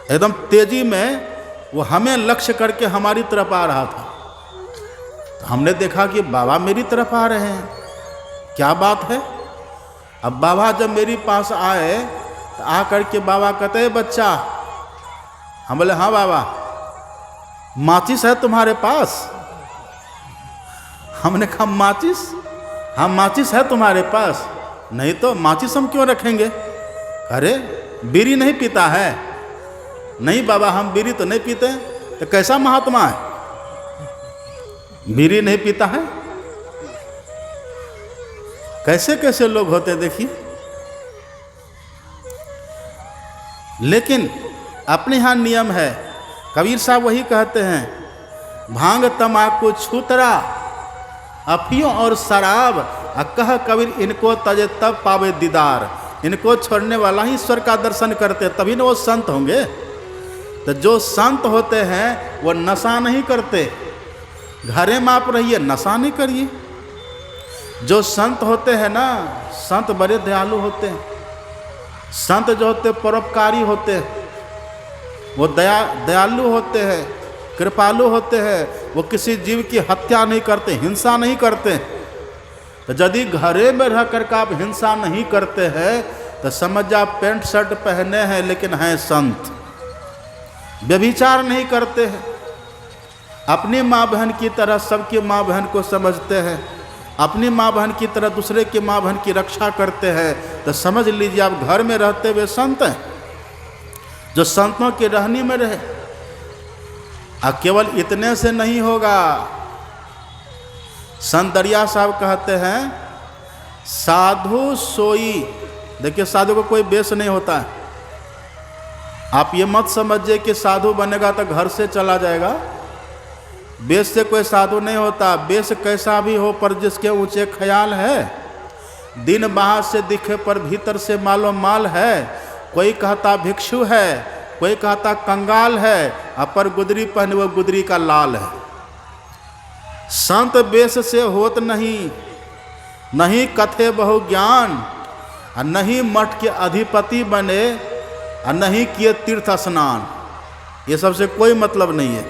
एकदम तेजी में वो हमें लक्ष्य करके हमारी तरफ आ रहा था। तो हमने देखा कि बाबा मेरी तरफ आ रहे हैं, क्या बात है। अब बाबा जब मेरे पास आए तो आकर के बाबा कहते हैं, बच्चा। हम बोले हाँ बाबा। माचिस है तुम्हारे पास? हमने कहा माचिस? हाँ माचिस है तुम्हारे पास? नहीं तो माचिस हम क्यों रखेंगे? अरे बीड़ी नहीं पीता है? नहीं बाबा हम बीड़ी तो नहीं पीते। तो कैसा महात्मा है, बीड़ी नहीं पीता है? कैसे कैसे लोग होते देखिए। लेकिन अपने यहाँ नियम है, कबीर साहब वही कहते हैं, भांग तमाकू छूतरा अफियों और शराब, कह कबीर इनको तजे तब पावे दीदार। इनको छोड़ने वाला ही ईश्वर का दर्शन करते, तभी ना वो संत होंगे। तो जो संत होते हैं वो नशा नहीं करते। घरे में आप रहिए, नशा नहीं करिए। जो संत होते हैं ना, संत बड़े दयालु होते हैं। संत जो होते परोपकारी होते हैं, वो दयालु होते हैं, कृपालु होते हैं। वो किसी जीव की हत्या नहीं करते, हिंसा नहीं करते। तो यदि घरे में रह कर के आप हिंसा नहीं करते हैं तो समझ आप पेंट शर्ट पहने हैं लेकिन हैं संत। व्यभिचार नहीं करते हैं, अपनी माँ बहन की तरह सबकी माँ बहन को समझते हैं, अपनी माँ बहन की तरह दूसरे की माँ बहन की रक्षा करते हैं। तो समझ लीजिए आप घर में रहते हुए संत हैं, जो संतों की रहनी में रहे। और केवल इतने से नहीं होगा। संत दरिया साहब कहते हैं, साधु सोई। देखिए साधु को कोई बेस नहीं होता है। आप ये मत समझिए कि साधु बनेगा तो घर से चला जाएगा। बेस से कोई साधु नहीं होता। बेस कैसा भी हो, पर जिसके ऊंचे ख्याल है, दिन बाहर से दिखे पर भीतर से मालो माल है। कोई कहता भिक्षु है, कोई कहता कंगाल है, अपर गुदरी पहने वो गुदरी का लाल है। संत बेश से होत नहीं, नहीं कथे बहु ज्ञान, और नहीं मठ के अधिपति बने, और नहीं किए तीर्थ स्नान। ये सबसे कोई मतलब नहीं है।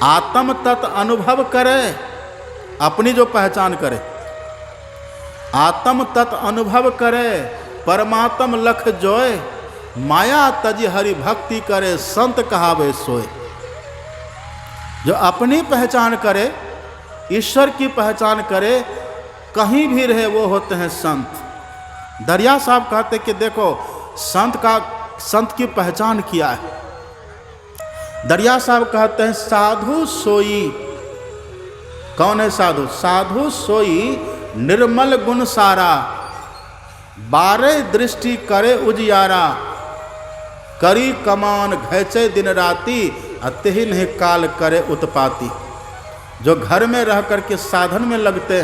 आत्म तत् अनुभव करे, अपनी जो पहचान करे, आत्म तत् अनुभव करे, परमात्म लख जोय, माया तजी हरि भक्ति करे, संत कहावे सोए। जो अपनी पहचान करे, ईश्वर की पहचान करे, कहीं भी रहे, वो होते हैं संत। दरिया साहब कहते कि देखो संत की पहचान किया है। दरिया साहब कहते हैं साधु सोई। कौन है साधु? साधु सोई निर्मल गुण सारा, 12 दृष्टि करे उजियारा, करी कमान घैचे दिन राती, अतहि नहीं काल करे उत्पाती। जो घर में रह करके साधन में लगते,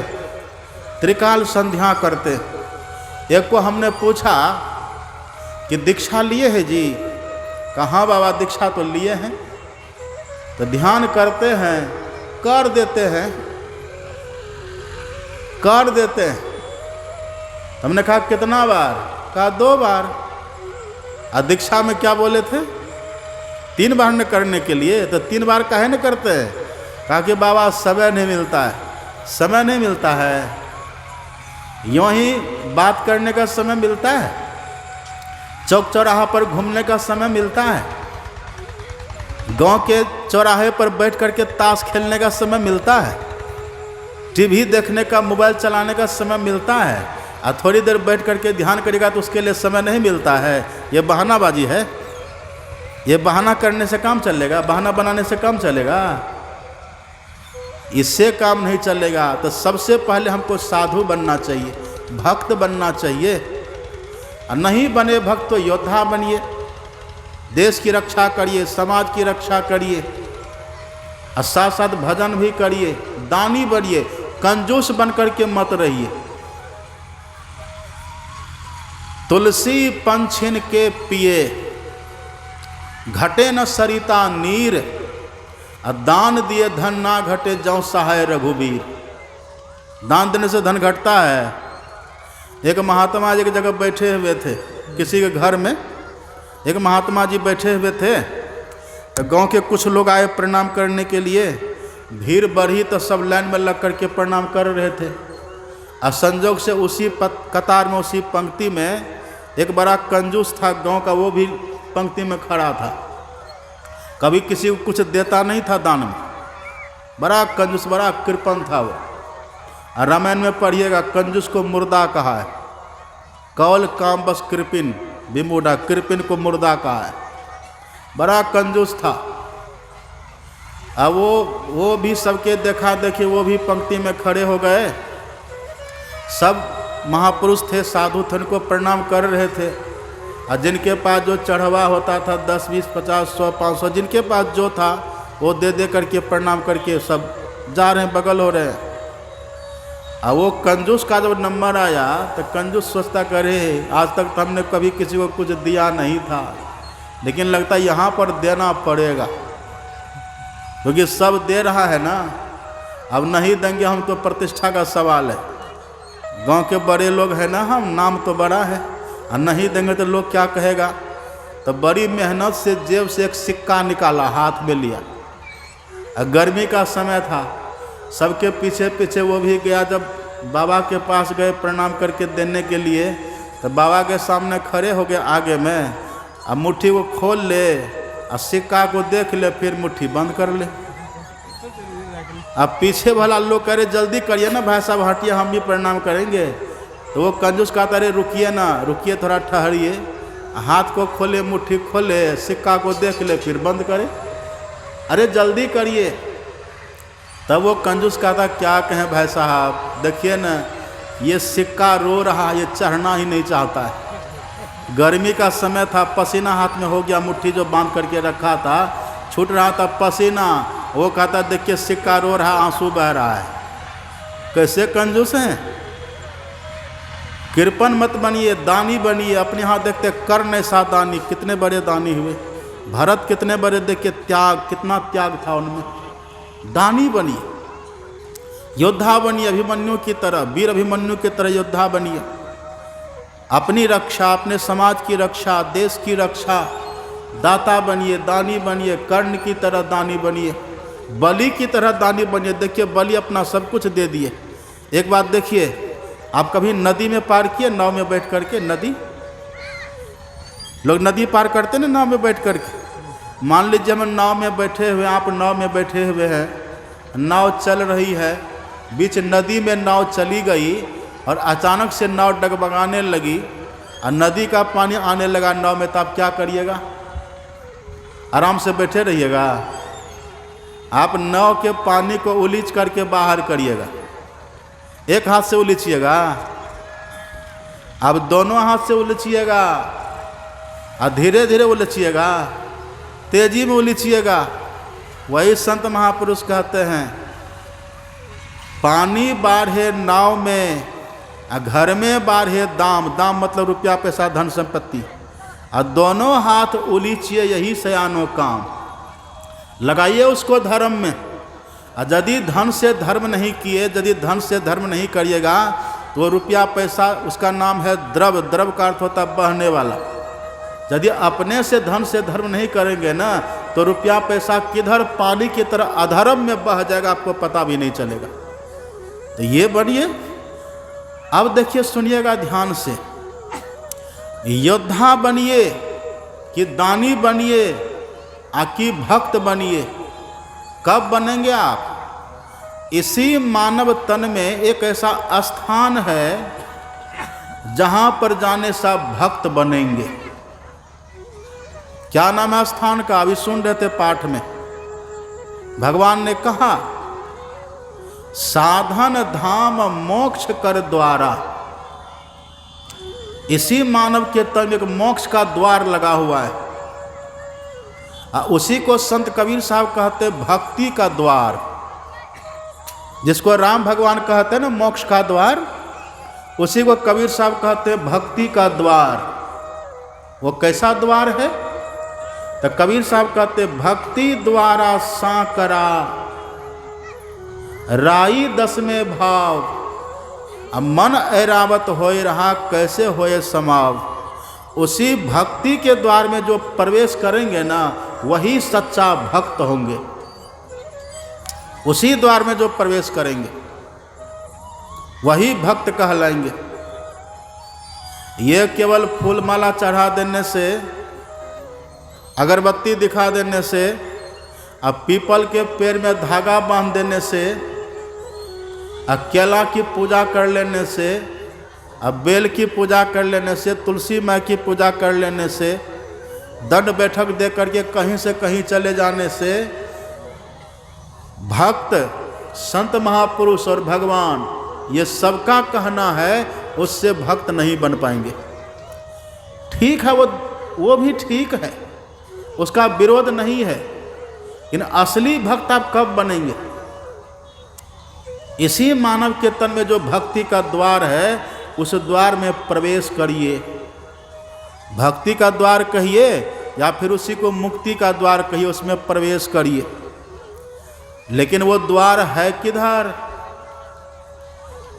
त्रिकाल संध्या करते। एक को हमने पूछा कि दीक्षा लिए है जी? कहाँ बाबा दीक्षा तो लिए हैं, तो ध्यान करते हैं, कर देते हैं, कर देते हैं। हमने कहा कितना बार? कहा 2 बार। और दीक्षा में क्या बोले थे? 3 बार न करने के लिए। तो 3 बार काहे न करते हैं? कहा कि बाबा समय नहीं मिलता है। समय नहीं मिलता है, यूँ ही बात करने का समय मिलता है, चौक चौराहा पर घूमने का समय मिलता है, गांव के चौराहे पर बैठ करके ताश खेलने का समय मिलता है, टीवी देखने का, मोबाइल चलाने का समय मिलता है, और थोड़ी देर बैठ करके ध्यान करेगा तो उसके लिए समय नहीं मिलता है। ये बहानाबाजी है। ये बहाना करने से काम चलेगा? बहाना बनाने से काम चलेगा? इससे काम नहीं चलेगा। तो सबसे पहले हमको साधु बनना चाहिए, भक्त बनना चाहिए। और नहीं बने भक्त तो योद्धा बनिए, देश की रक्षा करिए, समाज की रक्षा करिए, और साथ साथ भजन भी करिए, दानी बनिए, कंजूस बन करके मत रहिए। तुलसी पंछिन के पिए, घटे न सरिता नीर, और दान दिए धन ना घटे, जौ सहाय रघुबीर। दान देने से धन घटता है। एक महात्मा जी एक जगह बैठे हुए थे, किसी के घर में एक महात्मा जी बैठे हुए थे। तो गांव के कुछ लोग आए प्रणाम करने के लिए। भीड़ बढ़ी तो सब लाइन में लग करके प्रणाम कर रहे थे। और संजोग से उसी कतार में, उसी पंक्ति में एक बड़ा कंजूस था गांव का, वो भी पंक्ति में खड़ा था। कभी किसी को कुछ देता नहीं था दान में, बड़ा कंजूस, बड़ा कृपण था वो। और रामायण में पढ़िएगा, कंजूस को मुर्दा कहा है। कौल काम बस कृपिन विमूढ़ा, कृपिन को मुर्दा कहा है। बड़ा कंजूस था। अब वो भी सबके देखा देखी, वो भी पंक्ति में खड़े हो गए। सब महापुरुष थे, साधु थे, उनको प्रणाम कर रहे थे। और जिनके पास जो चढ़वा होता था 10, 20, 50, 100, 500, जिनके पास जो था वो दे दे करके प्रणाम करके सब जा रहे हैं, बगल हो रहे हैं। और वो कंजूस का जब नंबर आया तो कंजूस सोचता करे आज तक तो हमने कभी किसी को कुछ दिया नहीं था, लेकिन लगता है यहाँ पर देना पड़ेगा, क्योंकि सब दे रहा है ना। अब नहीं देंगे हम तो प्रतिष्ठा का सवाल है। गांव के बड़े लोग हैं ना, हम नाम तो बड़ा है, और नहीं देंगे तो लोग क्या कहेगा। तो बड़ी मेहनत से जेब से एक सिक्का निकाला, हाथ में लिया। गर्मी का समय था, सबके पीछे पीछे वो भी गया। जब बाबा के पास गए प्रणाम करके देने के लिए, तो बाबा के सामने खड़े हो गए आगे में। अब मुट्ठी को खोल ले और सिक्का को देख ले, फिर मुट्ठी बंद कर ले। अब पीछे वाला लोग कह रहे जल्दी करिए ना भाई साहब, हटिए हम भी प्रणाम करेंगे। तो वो कंजूस कहता रहे रुकिए ना, रुकिए, थोड़ा ठहरिए। हाथ को खोले, मुट्ठी खोले, सिक्का को देख ले, फिर बंद करे। अरे जल्दी करिए। तब वो कंजूस कहता क्या कहें भाई साहब, देखिए ना ये सिक्का रो रहा, ये चढ़ना ही नहीं चाहता है। गर्मी का समय था, पसीना हाथ में हो गया, मुट्ठी जो बांध करके रखा था छूट रहा था पसीना। वो कहता देखिए सिक्का रो रहा, आंसू बह रहा है। कैसे कंजूस हैं। कृपण मत बनिए, दानी बनिए। अपने यहाँ देखते कर्ण ऐसा दानी, कितने बड़े दानी हुए। भरत कितने बड़े, देखिए त्याग, कितना त्याग था उनमें। दानी बनिए, योद्धा बनिए, अभिमन्यु की तरह, वीर अभिमन्यु की तरह योद्धा बनिए। अपनी रक्षा, अपने समाज की रक्षा, देश की रक्षा, दाता बनिए, दानी बनिए। कर्ण की तरह दानी बनिए, बलि की तरह दानी बनिए। देखिए बलि अपना सब कुछ दे दिए। एक बात देखिए, आप कभी नदी में पार किए नाव में बैठ करके? नदी, लोग नदी पार करते ना नाव में बैठ करके। मान लीजिए हम नाव में बैठे हुए, आप नाव में बैठे हुए हैं, नाव चल रही है, बीच नदी में नाव चली गई और अचानक से नाव डगमगाने लगी और नदी का पानी आने लगा नाव में, तो आप क्या करिएगा? आराम से बैठे रहिएगा? आप नाव के पानी को उलीच करके बाहर करिएगा। एक हाथ से उलीचिएगा, अब दोनों हाथ से उलीचिएगा और धीरे धीरे उलीचिएगा, तेजी में उलीचिएगा। वही संत महापुरुष कहते हैं, पानी बाढ़े नाव में, घर में बाढ़े दाम। दाम मतलब रुपया पैसा धन संपत्ति। और दोनों हाथ उलीचिए, यही सयानो काम। लगाइए उसको धर्म में। और यदि धन से धर्म नहीं किए, यदि धन से धर्म नहीं करिएगा, तो रुपया पैसा, उसका नाम है द्रव। द्रव का अर्थ होता है बहने वाला। यदि अपने से धन से धर्म नहीं करेंगे ना, तो रुपया पैसा किधर पानी की तरह अधर्म में बह जाएगा, आपको पता भी नहीं चलेगा। तो ये बनिए। अब देखिए, सुनिएगा ध्यान से, योद्धा बनिए कि दानी बनिए कि भक्त बनिए? कब बनेंगे आप? इसी मानव तन में एक ऐसा स्थान है जहां पर जाने से भक्त बनेंगे। क्या नाम है स्थान का? अभी सुन रहे थे पाठ में, भगवान ने कहा, साधन धाम मोक्ष कर द्वारा। इसी मानव के तन में एक मोक्ष का द्वार लगा हुआ है। उसी को संत कबीर साहब कहते भक्ति का द्वार, जिसको राम भगवान कहते हैं ना मोक्ष का द्वार, उसी को कबीर साहब कहते भक्ति का द्वार। वो कैसा द्वार है? तो कबीर साहब कहते भक्ति द्वारा सांकरा राई दस में भाव, अब मन ऐरावत होए रहा कैसे होए समाव। उसी भक्ति के द्वार में जो प्रवेश करेंगे ना, वही सच्चा भक्त होंगे। उसी द्वार में जो प्रवेश करेंगे वही भक्त कहलाएंगे। ये केवल फूल माला चढ़ा देने से, अगरबत्ती दिखा देने से, अब पीपल के पेड़ में धागा बांध देने से, केला की पूजा कर लेने से, अब बेल की पूजा कर लेने से, तुलसी माँ की पूजा कर लेने से, दंड बैठक दे करके कहीं से कहीं चले जाने से भक्त, संत महापुरुष और भगवान, ये सबका कहना है, उससे भक्त नहीं बन पाएंगे। ठीक है, वो भी ठीक है, उसका विरोध नहीं है, लेकिन असली भक्त आप कब बनेंगे? इसी मानव के तन में जो भक्ति का द्वार है, उस द्वार में प्रवेश करिए। भक्ति का द्वार कहिए या फिर उसी को मुक्ति का द्वार कहिए, उसमें प्रवेश करिए। लेकिन वो द्वार है किधर?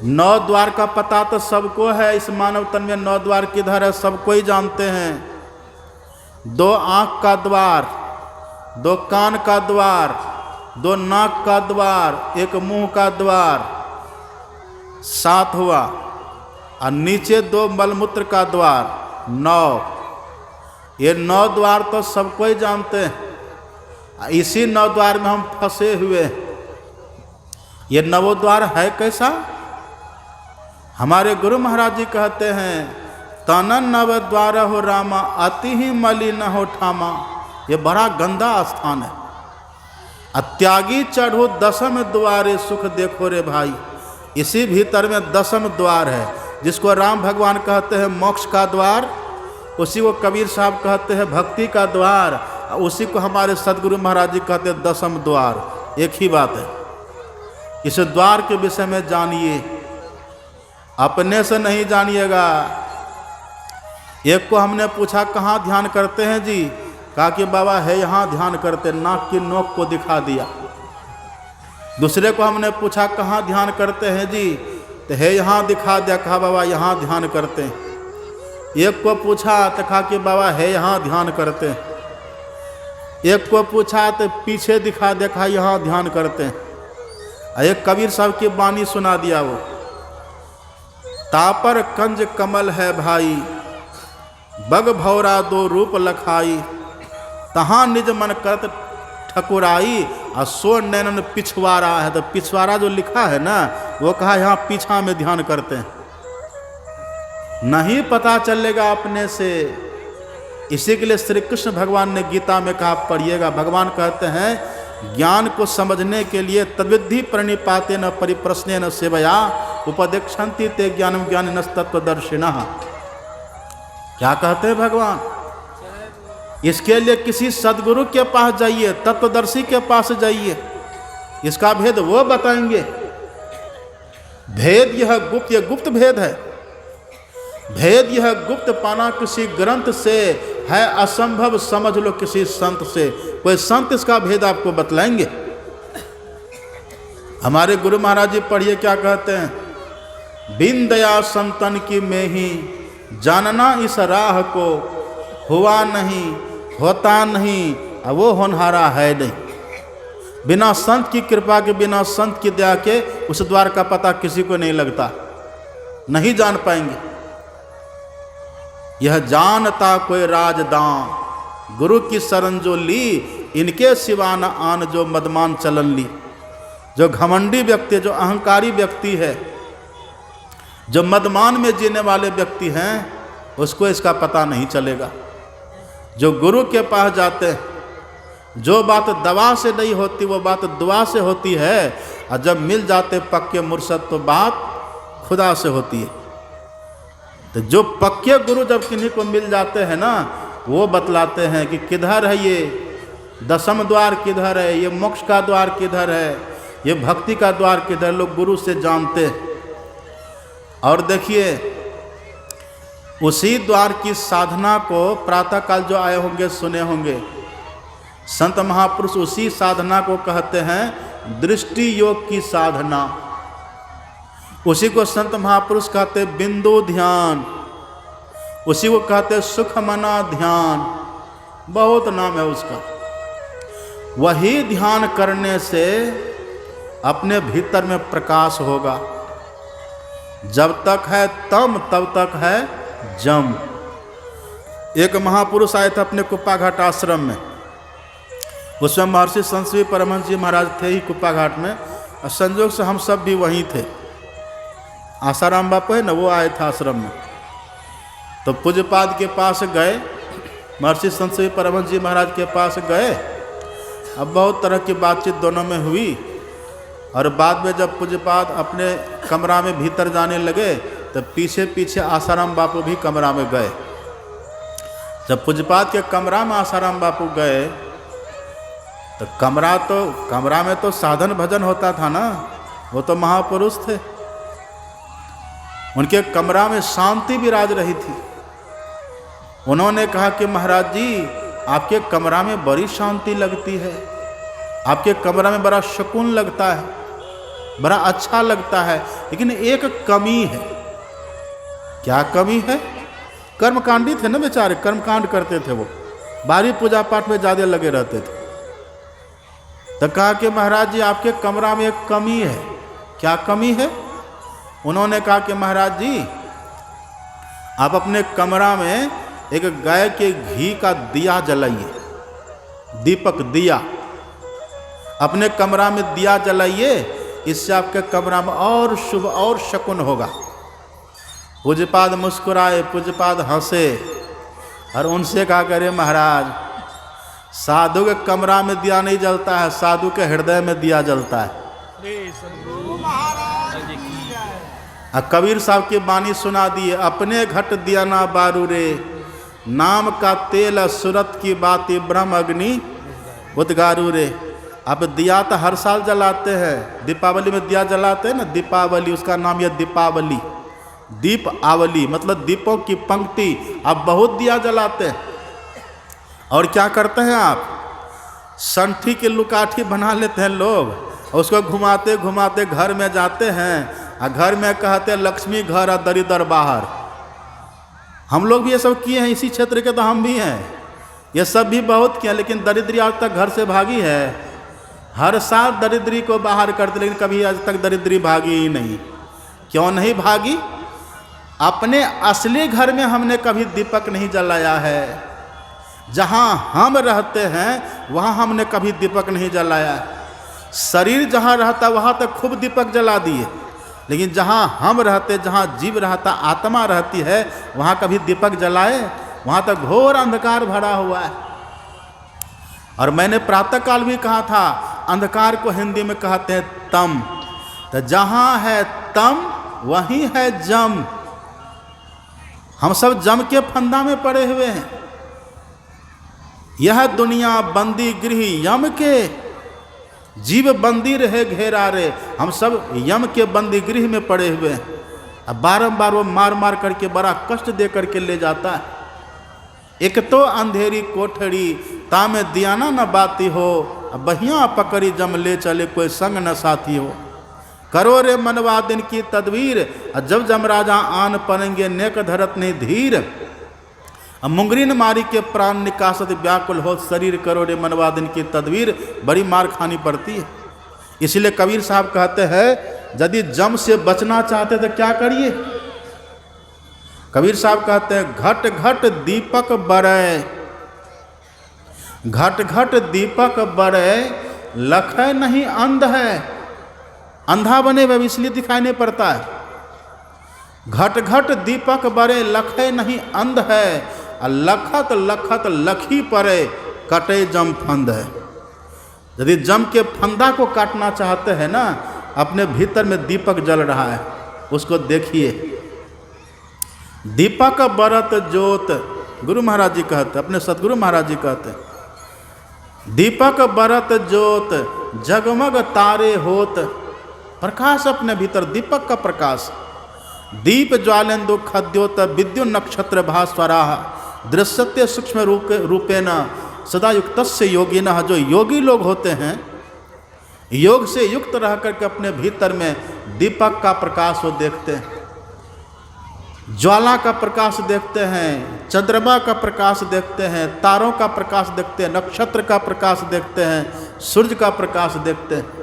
9 द्वार का पता तो सबको है। इस मानव तन में 9 द्वार किधर है, सबको ही जानते हैं। 2 आँख का द्वार, 2 कान का द्वार, 2 नाक का द्वार, 1 मुंह का द्वार, 7 हुआ। और नीचे 2 मलमूत्र का द्वार, 9। ये 9 द्वार तो सबको ही जानते हैं। इसी 9 द्वार में हम फंसे हुए हैं। ये 9 द्वार है कैसा? हमारे गुरु महाराज जी कहते हैं, तनन नव द्वार हो रामा, अति ही मलिन हो ठामा। ये बड़ा गंदा स्थान है। अत्यागी चढ़ो दसम द्वारे, सुख देखो रे भाई। इसी भीतर में 10म द्वार है, जिसको राम भगवान कहते हैं मोक्ष का द्वार, उसी को कबीर साहब कहते हैं भक्ति का द्वार, उसी को हमारे सदगुरु महाराज जी कहते हैं 10म द्वार। एक ही बात है। इस द्वार के विषय में जानिए। अपने से नहीं जानिएगा। एक को हमने पूछा कहाँ ध्यान करते हैं जी, कहा कि बाबा है यहाँ ध्यान करते, नाक की नोक को दिखा दिया। दूसरे को हमने पूछा कहाँ ध्यान करते हैं जी, तो है यहाँ दिखा दिया, कहा बाबा यहाँ ध्यान करते हैं। एक को पूछा तो कहा कि बाबा है यहाँ ध्यान करते हैं। एक को पूछा तो पीछे दिखा दिया, कहा यहाँ ध्यान करते हैं। एक कबीर साहब की वाणी सुना दिया, वो तापर कंज कमल है भाई, बग भौरा दो रूप लखाई, तहाँ निज मन करत ठकुराई, और सो नैनन पिछवाड़ा है। तो पिछवाड़ा जो लिखा है ना, वो कहा यहाँ पीछा में ध्यान करते हैं, नहीं पता चलेगा अपने से। इसी के लिए श्री कृष्ण भगवान ने गीता में कहा, पढ़िएगा, भगवान कहते हैं ज्ञान को समझने के लिए तद्विद्धि प्रणिपाते न परिप्रश्ने न सेवया उपदेक्षन्ति ते ज्ञानम ज्ञानिन तत्वदर्शिनः। क्या कहते हैं भगवान? इसके लिए किसी सदगुरु के पास जाइए, तत्वदर्शी के पास जाइए, इसका भेद वो बताएंगे। भेद यह गुप्त, यह गुप्त भेद है। भेद यह गुप्त पाना किसी ग्रंथ से है असंभव, समझ लो किसी संत से। कोई संत इसका भेद आपको बतलाएंगे। हमारे गुरु महाराज जी पढ़िए क्या कहते हैं, बिन दया संतन की में ही जानना इस राह को, हुआ नहीं होता नहीं, अब वो होनहारा है नहीं। बिना संत की कृपा के, बिना संत की दया के उस द्वार का पता किसी को नहीं लगता, नहीं जान पाएंगे। यह जानता कोई राजदान, गुरु की शरण जो ली, इनके सिवा न आन जो मदमान चलन ली। जो घमंडी व्यक्ति, जो अहंकारी व्यक्ति है, जो मदमान में जीने वाले व्यक्ति हैं, उसको इसका पता नहीं चलेगा। जो गुरु के पास जाते हैं, जो बात दवा से नहीं होती वो बात दुआ से होती है, और जब मिल जाते पक्के मुर्शद तो बात खुदा से होती है। तो जो पक्के गुरु जब किन्हीं को मिल जाते हैं ना, वो बतलाते हैं कि किधर है ये दसम द्वार, किधर है ये मोक्ष का द्वार, किधर है ये भक्ति का द्वार, किधर। लोग गुरु से जानते हैं। और देखिए, उसी द्वार की साधना को प्रातःकाल जो आए होंगे, सुने होंगे, संत महापुरुष उसी साधना को कहते हैं दृष्टि योग की साधना। उसी को संत महापुरुष कहते बिंदु ध्यान, उसी को कहते सुख मना ध्यान, बहुत नाम है उसका। वही ध्यान करने से अपने भीतर में प्रकाश होगा। जब तक है तम, तब तक है जम। एक महापुरुष आए थे अपने कुप्पा घाट आश्रम में, उसमें महर्षि संत परमहंस जी महाराज थे ही कुप्पा घाट में, और संजोग से हम सब भी वहीं थे। आसाराम बापू है ना, वो आए थे आश्रम में। तो पूज्यपाद के पास गए, महर्षि संत परमहंस जी महाराज के पास गए। अब बहुत तरह की बातचीत दोनों में हुई, और बाद में जब पूज्यपाद अपने कमरा में भीतर जाने लगे, तो पीछे पीछे आसाराम बापू भी कमरा में गए। जब पूज्यपाद के कमरा में आसाराम बापू गए, तो कमरा में तो साधन भजन होता था ना, वो तो महापुरुष थे। उनके कमरा में शांति विराज रही थी। उन्होंने कहा कि महाराज जी, आपके कमरा में बड़ी शांति लगती है, आपके कमरा में बड़ा सुकून लगता है, बड़ा अच्छा लगता है, लेकिन एक कमी है। क्या कमी है? कर्मकांडी थे ना बेचारे, कर्मकांड करते थे वो, बाहरी पूजा पाठ में ज़्यादा लगे रहते थे। तो कहा कि महाराज जी, आपके कमरा में एक कमी है। क्या कमी है? उन्होंने कहा कि महाराज जी, आप अपने कमरा में एक गाय के घी का दिया जलाइए, दीपक दिया अपने कमरा में दिया जलाइए, इससे आपके कमरा में और शुभ और शकुन होगा। पूज्यपाद मुस्कुराए, पूज्यपाद हंसे, और उनसे कहा करे महाराज, साधु के कमरा में दिया नहीं जलता है, साधु के हृदय में दिया जलता है। कबीर साहब की वाणी सुना दी, अपने घट दिया ना बारू रे, नाम का तेल सूरत की बाती ब्रह्म अग्नि उद्गारू रे। अब दिया तो हर साल जलाते हैं, दीपावली में दिया जलाते हैं ना, दीपावली, उसका नाम यह दीपावली। दीप आवली मतलब दीपों की पंक्ति आप बहुत दिया जलाते हैं। और क्या करते हैं आप, संठी की लुकाठी बना लेते हैं लोग, उसको घुमाते घुमाते घर में जाते हैं और घर में कहते हैं लक्ष्मी घर और दरिद्र बाहर। हम लोग भी ये सब किए हैं, इसी क्षेत्र के तो हम भी हैं, ये सब भी बहुत किया, लेकिन दरिद्री आज तक घर से भागी है। हर साल दरिद्री को बाहर करते, लेकिन कभी आज तक दरिद्री भागी ही नहीं। क्यों नहीं भागी? अपने असली घर में हमने कभी दीपक नहीं जलाया है। जहाँ हम रहते हैं वहाँ हमने कभी दीपक नहीं जलाया। शरीर जहाँ रहता वहाँ तक खूब दीपक जला दिए, लेकिन जहाँ हम रहते, जहाँ जीव रहता, आत्मा रहती है, वहाँ कभी दीपक जलाए? वहाँ तक घोर अंधकार भरा हुआ है। और मैंने प्रातःकाल भी कहा था, अंधकार को हिंदी में कहते हैं तम। तो जहाँ है तम वहीं है जम। हम सब जम के फंदा में पड़े हुए हैं। यह दुनिया बंदी गृह यम के, जीव बंदी रहे घेरा रे। हम सब यम के बंदी गृह में पड़े हुए हैं। अब बारंबार वो मार मार करके बड़ा कष्ट दे करके ले जाता है। एक तो अंधेरी कोठड़ी तामे दियाना न बाती हो, बहिया पकड़ी जम ले चले कोई संग न साथी हो। करो रे मनवा दिन की तदवीर, जब जमराजा आन पड़ेंगे नेक धरत नहीं धीर। मुंगरीन मारी के प्राण निकासत व्याकुल हो, शरीर करो रे मनवा दिन की तदवीर। बड़ी मार खानी पड़ती है। इसलिए कबीर साहब कहते हैं यदि जम से बचना चाहते तो क्या करिए। कबीर साहब कहते हैं घट घट दीपक बरय, घट घट दीपक बरय, लखै नहीं अंध है। अंधा बने हुए इसलिए दिखाई नहीं पड़ता है। घट घट दीपक बरे लखै नहीं अंध है, लखत लखत लखी परे कटे जम फंद है। यदि जम के फंदा को काटना चाहते हैं ना, अपने भीतर में दीपक जल रहा है, उसको देखिए। दीपक बरत जोत, गुरु महाराज जी कहते, अपने सतगुरु महाराज जी कहते, दीपक बरत जोत जगमग तारे होत। प्रकाश अपने भीतर, दीपक का प्रकाश। दीप ज्वालेन्दु खद्योत विद्युत नक्षत्र भास्वराः, दृश्यते सूक्ष्म रूपेण सदा युक्तस्य योगिनः। जो योगी लोग होते हैं, योग से युक्त रह करके अपने भीतर में दीपक का प्रकाश वो देखते हैं, ज्वाला का प्रकाश देखते हैं, चंद्रमा का प्रकाश देखते हैं, तारों का प्रकाश देखते हैं, नक्षत्र का प्रकाश देखते हैं, सूर्य का प्रकाश देखते हैं।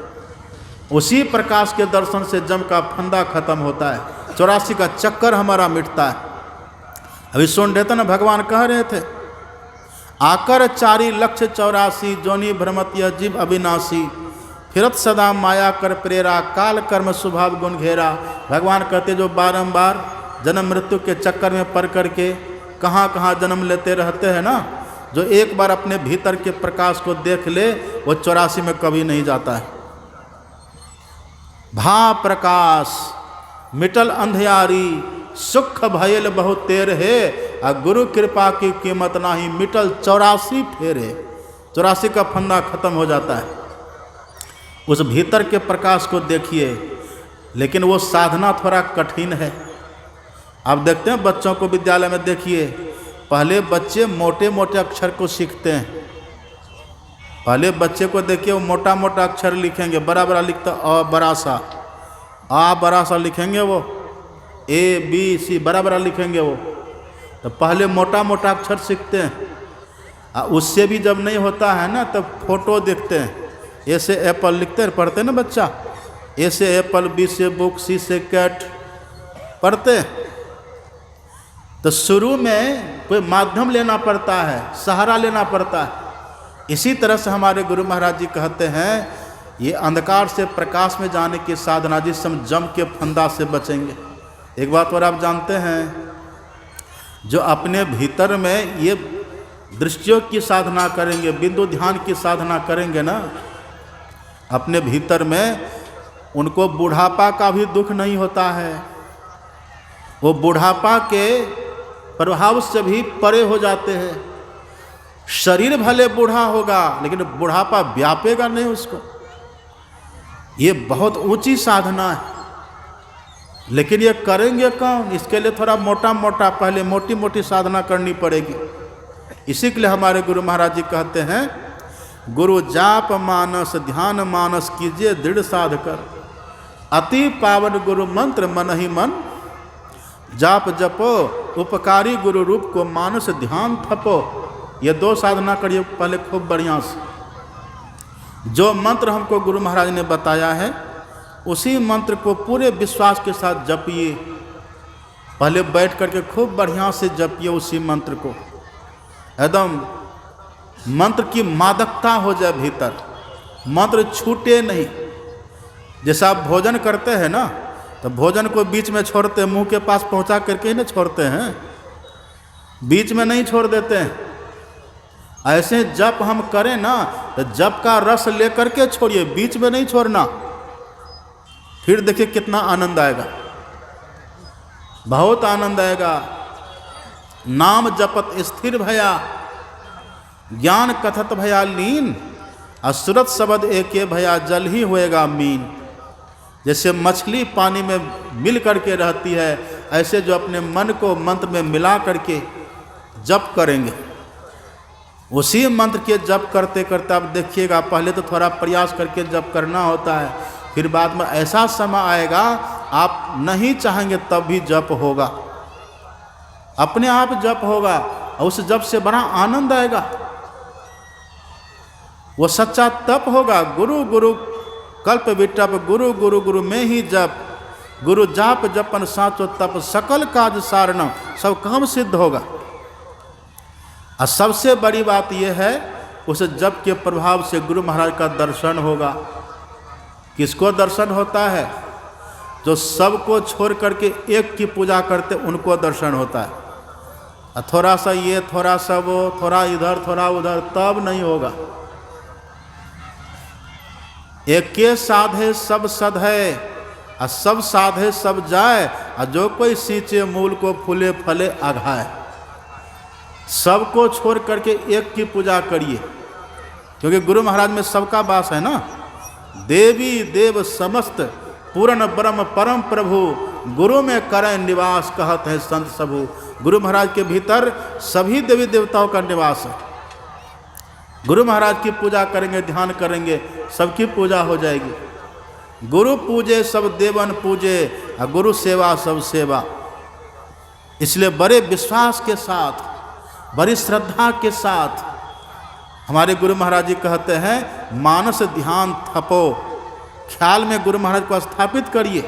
उसी प्रकाश के दर्शन से जम का फंदा खत्म होता है, 84 का चक्कर हमारा मिटता है। अभी सुन रहे थे ना, भगवान कह रहे थे आकर 4 लक्ष 84 जोनी भ्रमत यह जीव अविनाशी, फिरत सदा माया कर प्रेरा, काल कर्म स्वभाव गुण घेरा। भगवान कहते जो बारंबार जन्म मृत्यु के चक्कर में पड़ करके कहाँ कहाँ जन्म लेते रहते हैं ना, जो एक बार अपने भीतर के प्रकाश को देख ले वो 84 में कभी नहीं जाता है। भा प्रकाश मिटल अंधियारी, सुख भयल बहुत तेर है, और गुरु कृपा की कीमत नाही, मिटल 84 फेरे। 84 का फंदा खत्म हो जाता है। उस भीतर के प्रकाश को देखिए, लेकिन वो साधना थोड़ा कठिन है। आप देखते हैं बच्चों को विद्यालय में देखिए, पहले बच्चे मोटे मोटे अक्षर को सीखते हैं। पहले बच्चे को देखिए वो मोटा मोटा अक्षर लिखेंगे, बड़ा बड़ा लिखता, अ बड़ा सा, आ बड़ा सा लिखेंगे, वो ए बी सी बड़ा बड़ा लिखेंगे वो। तो पहले मोटा मोटा अक्षर सीखते हैं। उससे भी जब नहीं होता है ना, तब फोटो देखते हैं। ए से एप्पल लिखते हैं, पढ़ते ना बच्चा, ए से एप्पल, बी से बुक, सी से कैट पढ़ते हैं। तो शुरू में कोई माध्यम लेना पड़ता है, सहारा लेना पड़ता है। इसी तरह से हमारे गुरु महाराज जी कहते हैं ये अंधकार से प्रकाश में जाने की साधना, जिस हम जम के फंदा से बचेंगे। एक बात और आप जानते हैं, जो अपने भीतर में ये दृष्टियों की साधना करेंगे, बिंदु ध्यान की साधना करेंगे ना, अपने भीतर में उनको बुढ़ापा का भी दुख नहीं होता है। वो बुढ़ापा के प्रभाव से भी परे हो जाते हैं। शरीर भले बूढ़ा होगा, लेकिन बुढ़ापा व्यापेगा नहीं उसको। ये बहुत ऊंची साधना है। लेकिन ये करेंगे कौन? इसके लिए थोड़ा मोटा मोटा पहले मोटी मोटी साधना करनी पड़ेगी। इसी के लिए हमारे गुरु महाराज जी कहते हैं, गुरु जाप मानस ध्यान मानस कीजिए दृढ़ साध कर, अति पावन गुरु मंत्र मन ही मन, जाप जपो उपकारी गुरु रूप को मानस ध्यान थपो। ये 2 साधना करिए पहले खूब बढ़िया से। जो मंत्र हमको गुरु महाराज ने बताया है उसी मंत्र को पूरे विश्वास के साथ जपिए। पहले बैठ करके खूब बढ़िया से जपिए उसी मंत्र को, एकदम मंत्र की मादकता हो जाए भीतर, मंत्र छूटे नहीं। जैसा आप भोजन करते हैं ना, तो भोजन को बीच में छोड़ते, मुंह के पास पहुंचा करके ही ना छोड़ते हैं, बीच में नहीं छोड़ देते हैं। ऐसे जप हम करें ना तो जप का रस लेकर के छोड़िए, बीच में नहीं छोड़ना। फिर देखिए कितना आनंद आएगा, बहुत आनंद आएगा। नाम जपत स्थिर भया, ज्ञान कथत भया लीन, असुरत शब्द एके भया जल ही होएगा मीन। जैसे मछली पानी में मिल करके रहती है, ऐसे जो अपने मन को मंत्र में मिला करके जप करेंगे, उसी मंत्र के जप करते करते आप देखिएगा, पहले तो थोड़ा प्रयास करके जप करना होता है, फिर बाद में ऐसा समय आएगा आप नहीं चाहेंगे तब भी जप होगा, अपने आप जप होगा, और उस जप से बड़ा आनंद आएगा। वो सच्चा तप होगा। गुरु गुरु कल्प विटप, गुरु गुरु गुरु में ही जप, गुरु जाप जपन साचो तप, सकल काज सारण, सब काम सिद्ध होगा। और सबसे बड़ी बात यह है, उस जप के प्रभाव से गुरु महाराज का दर्शन होगा। किसको दर्शन होता है? जो सबको छोड़ करके एक की पूजा करते उनको दर्शन होता है। और थोड़ा सा ये, थोड़ा सा वो, थोड़ा इधर थोड़ा उधर, तब नहीं होगा। एक के साधे सब सद है, और सब साधे सब जाए, और जो कोई सींचे मूल को फूले फले अघाए। सबको छोड़ करके एक की पूजा करिए, क्योंकि गुरु महाराज में सबका वास है ना। देवी देव समस्त पूर्ण ब्रह्म परम प्रभु, गुरु में करें निवास कहत है संत सबू। गुरु महाराज के भीतर सभी देवी देवताओं का निवास है। गुरु महाराज की पूजा करेंगे, ध्यान करेंगे, सबकी पूजा हो जाएगी। गुरु पूजे सब देवन पूजे, और गुरु सेवा सब सेवा। इसलिए बड़े विश्वास के साथ, बड़ी श्रद्धा के साथ हमारे गुरु महाराज जी कहते हैं, मानस ध्यान थपो। ख्याल में गुरु महाराज को स्थापित करिए।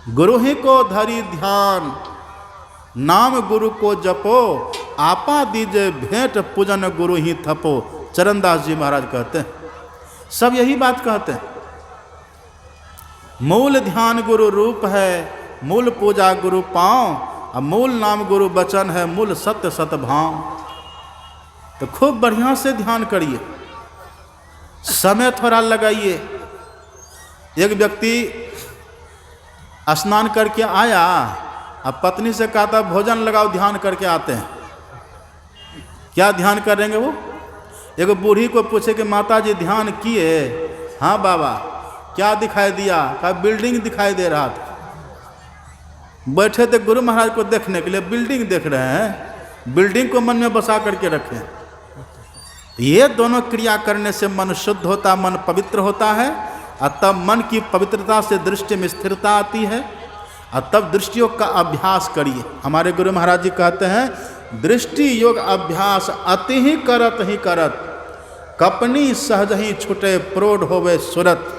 गुरु ही को धरी ध्यान, नाम गुरु को जपो, आपा दीजे भेंट पूजन गुरु ही थपो। चरणदास जी महाराज कहते हैं, सब यही बात कहते हैं। मूल ध्यान गुरु रूप है, मूल पूजा गुरु पाँव, और मूल नाम गुरु बचन है, मूल सत्य सत भाव। तो खूब बढ़िया से ध्यान करिए, समय थोड़ा लगाइए। एक व्यक्ति स्नान करके आया, अब पत्नी से कहा था भोजन लगाओ, ध्यान करके आते हैं। क्या ध्यान करेंगे वो? एक बूढ़ी को पूछे कि माता जी ध्यान किए? हाँ बाबा। क्या दिखाई दिया? कहा बिल्डिंग दिखाई दे रहा था। बैठे थे गुरु महाराज को देखने के लिए, बिल्डिंग देख रहे हैं। बिल्डिंग को मन में बसा करके रखें। ये दोनों क्रिया करने से मन शुद्ध होता, मन पवित्र होता है, और तब मन की पवित्रता से दृष्टि में स्थिरता आती है, और तब दृष्टि योग का अभ्यास करिए। हमारे गुरु महाराज जी कहते हैं, दृष्टि योग अभ्यास अति ही करत, कपनी सहज ही छुटे प्रोढ़ होवे सुरत।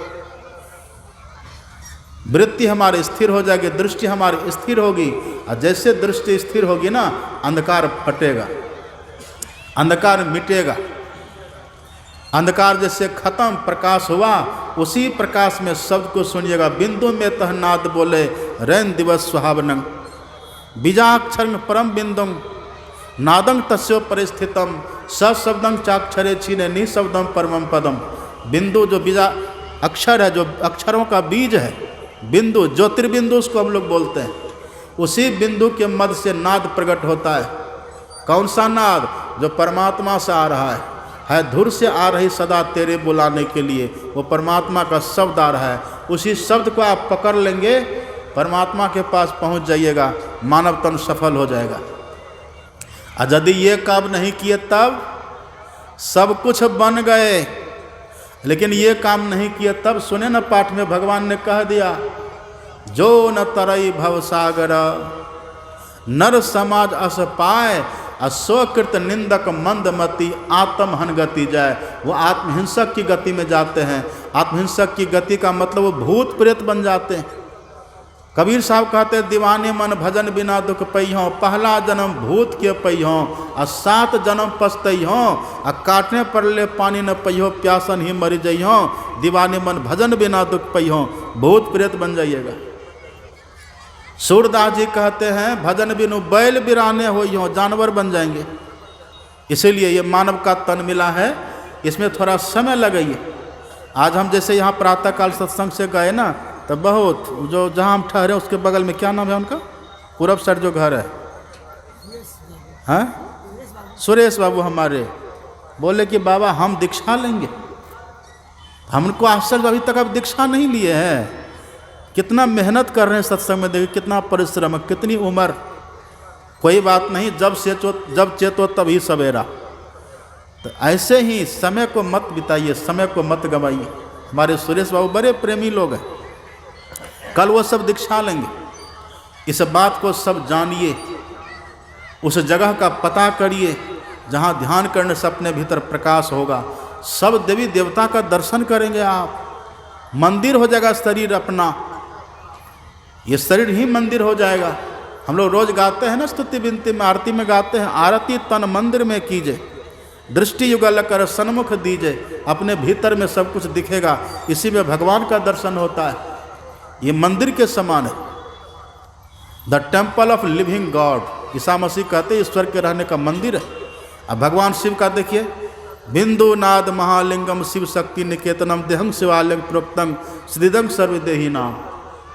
वृत्ति हमारी स्थिर हो जाएगी, दृष्टि हमारी स्थिर होगी, और जैसे दृष्टि स्थिर होगी ना, अंधकार फटेगा, अंधकार मिटेगा। अंधकार जैसे खत्म, प्रकाश हुआ, उसी प्रकाश में शब्द को सुनिएगा। बिंदु में तह नाद बोले, रैन दिवस सुहावनंग, बीजाक्षर परम बिंदुम, नादंग तस्यो परिस्थितम, सशब्दं चाक्षरे छीने निशब्दम परमम पदम। बिंदु जो बीजा अक्षर है, जो अक्षरों का बीज है, बिंदु, ज्योतिर्बिंदु उसको हम लोग बोलते हैं। उसी बिंदु के मध्य से नाद प्रकट होता है। कौन सा नाद? जो परमात्मा से आ रहा है धुर से आ रही सदा तेरे बुलाने के लिए, वो परमात्मा का शब्द आ रहा है। उसी शब्द को आप पकड़ लेंगे परमात्मा के पास पहुंच जाइएगा, मानव तन सफल हो जाएगा। और यदि ये काम नहीं किए तब सब कुछ बन गए, लेकिन ये काम नहीं किए तब सुने न पाठ में भगवान ने कह दिया, जो न तरई भव सागर नर समाज अस पाए अस्वकृत निंदक मंदमती आत्महन गति जाए। वो आत्महिंसक की गति में जाते हैं। आत्महिंसक की गति का मतलब वो भूत प्रेत बन जाते हैं। कबीर साहब कहते हैं, दीवाने मन भजन बिना दुख पैहों, पहला जन्म भूत के पैहों और 7 जन्म पछतैहों, और काटने पर ले पानी न पैहो, प्यासन ही मर जइहों। दीवाने मन भजन बिना दुख पैहों, भूत प्रेत बन जाइएगा। सूरदास जी कहते हैं, भजन बिनु बैल बिराने होइहों, जानवर बन जाएंगे। इसीलिए ये मानव का तन मिला है, इसमें थोड़ा समय लगाइए। आज हम जैसे यहाँ प्रातःकाल सत्संग से गए ना, तो बहुत जो जहाँ हम ठहरे उसके बगल में क्या नाम है उनका, पूरब साइड जो घर है, हाँ सुरेश बाबू हमारे, बोले कि बाबा हम दीक्षा लेंगे। हमको आश्चर्य, अभी तक अब दीक्षा नहीं लिए हैं। कितना मेहनत कर रहे हैं सत्संग में, देखिए कितना परिश्रम, कितनी उम्र। कोई बात नहीं, जब चेतो तभी सवेरा। तो ऐसे ही समय को मत बिताइए, समय को मत गंवाइए। हमारे सुरेश बाबू बड़े प्रेमी लोग हैं, कल वो सब दीक्षा लेंगे। इस बात को सब जानिए, उस जगह का पता करिए जहाँ ध्यान करने से अपने भीतर प्रकाश होगा। सब देवी देवता का दर्शन करेंगे आप, मंदिर हो जाएगा शरीर अपना, ये शरीर ही मंदिर हो जाएगा। हम लोग रोज गाते हैं ना स्तुति विनती में, आरती में गाते हैं, आरती तन मंदिर में कीजिए, दृष्टि युगल कर सन्मुख दीजिए। अपने भीतर में सब कुछ दिखेगा, इसी में भगवान का दर्शन होता है। ये मंदिर के समान है, the temple of living god. ईसा मसीह कहते हैं ईश्वर के रहने का मंदिर है। अब भगवान शिव का देखिए, बिंदु नाद महालिंगम शिव शक्ति निकेतनम देहं शिवालिंग प्रोक्तम श्रीदंग सर्वदेही नाम।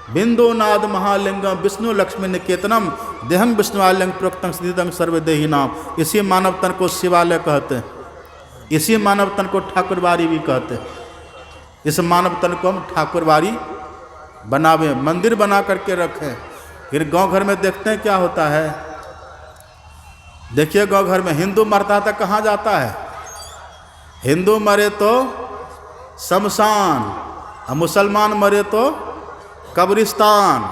बिंदु नाद महालिंगम विष्णु लक्ष्मी निकेतनम देहं विष्णुआलिंग प्रोक्तम श्रीदंग सर्वदेही नाम। इसी मानव तन को शिवालय कहते हैं, इसी मानव तन को ठाकुरबाड़ी भी कहते हैं। इस मानव तन को हम ठाकुरबाड़ी बनावे, मंदिर बना करके रखें। फिर गांव घर में देखते हैं क्या होता है। देखिए गांव घर में हिंदू मरता है तो कहाँ जाता है, हिंदू मरे तो शमशान, और मुसलमान मरे तो कब्रिस्तान,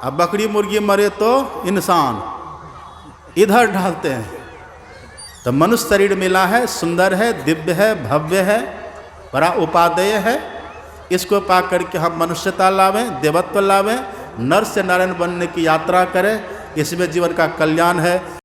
और बकरी मुर्गी मरे तो इंसान, इधर ढालते हैं। तो मनुष्य शरीर मिला है, सुंदर है, दिव्य है, भव्य है, बड़ा उपादेय है। इसको पा करके हम मनुष्यता लावें, देवत्व लावें, नर से नारायण बनने की यात्रा करें। इसमें जीवन का कल्याण है।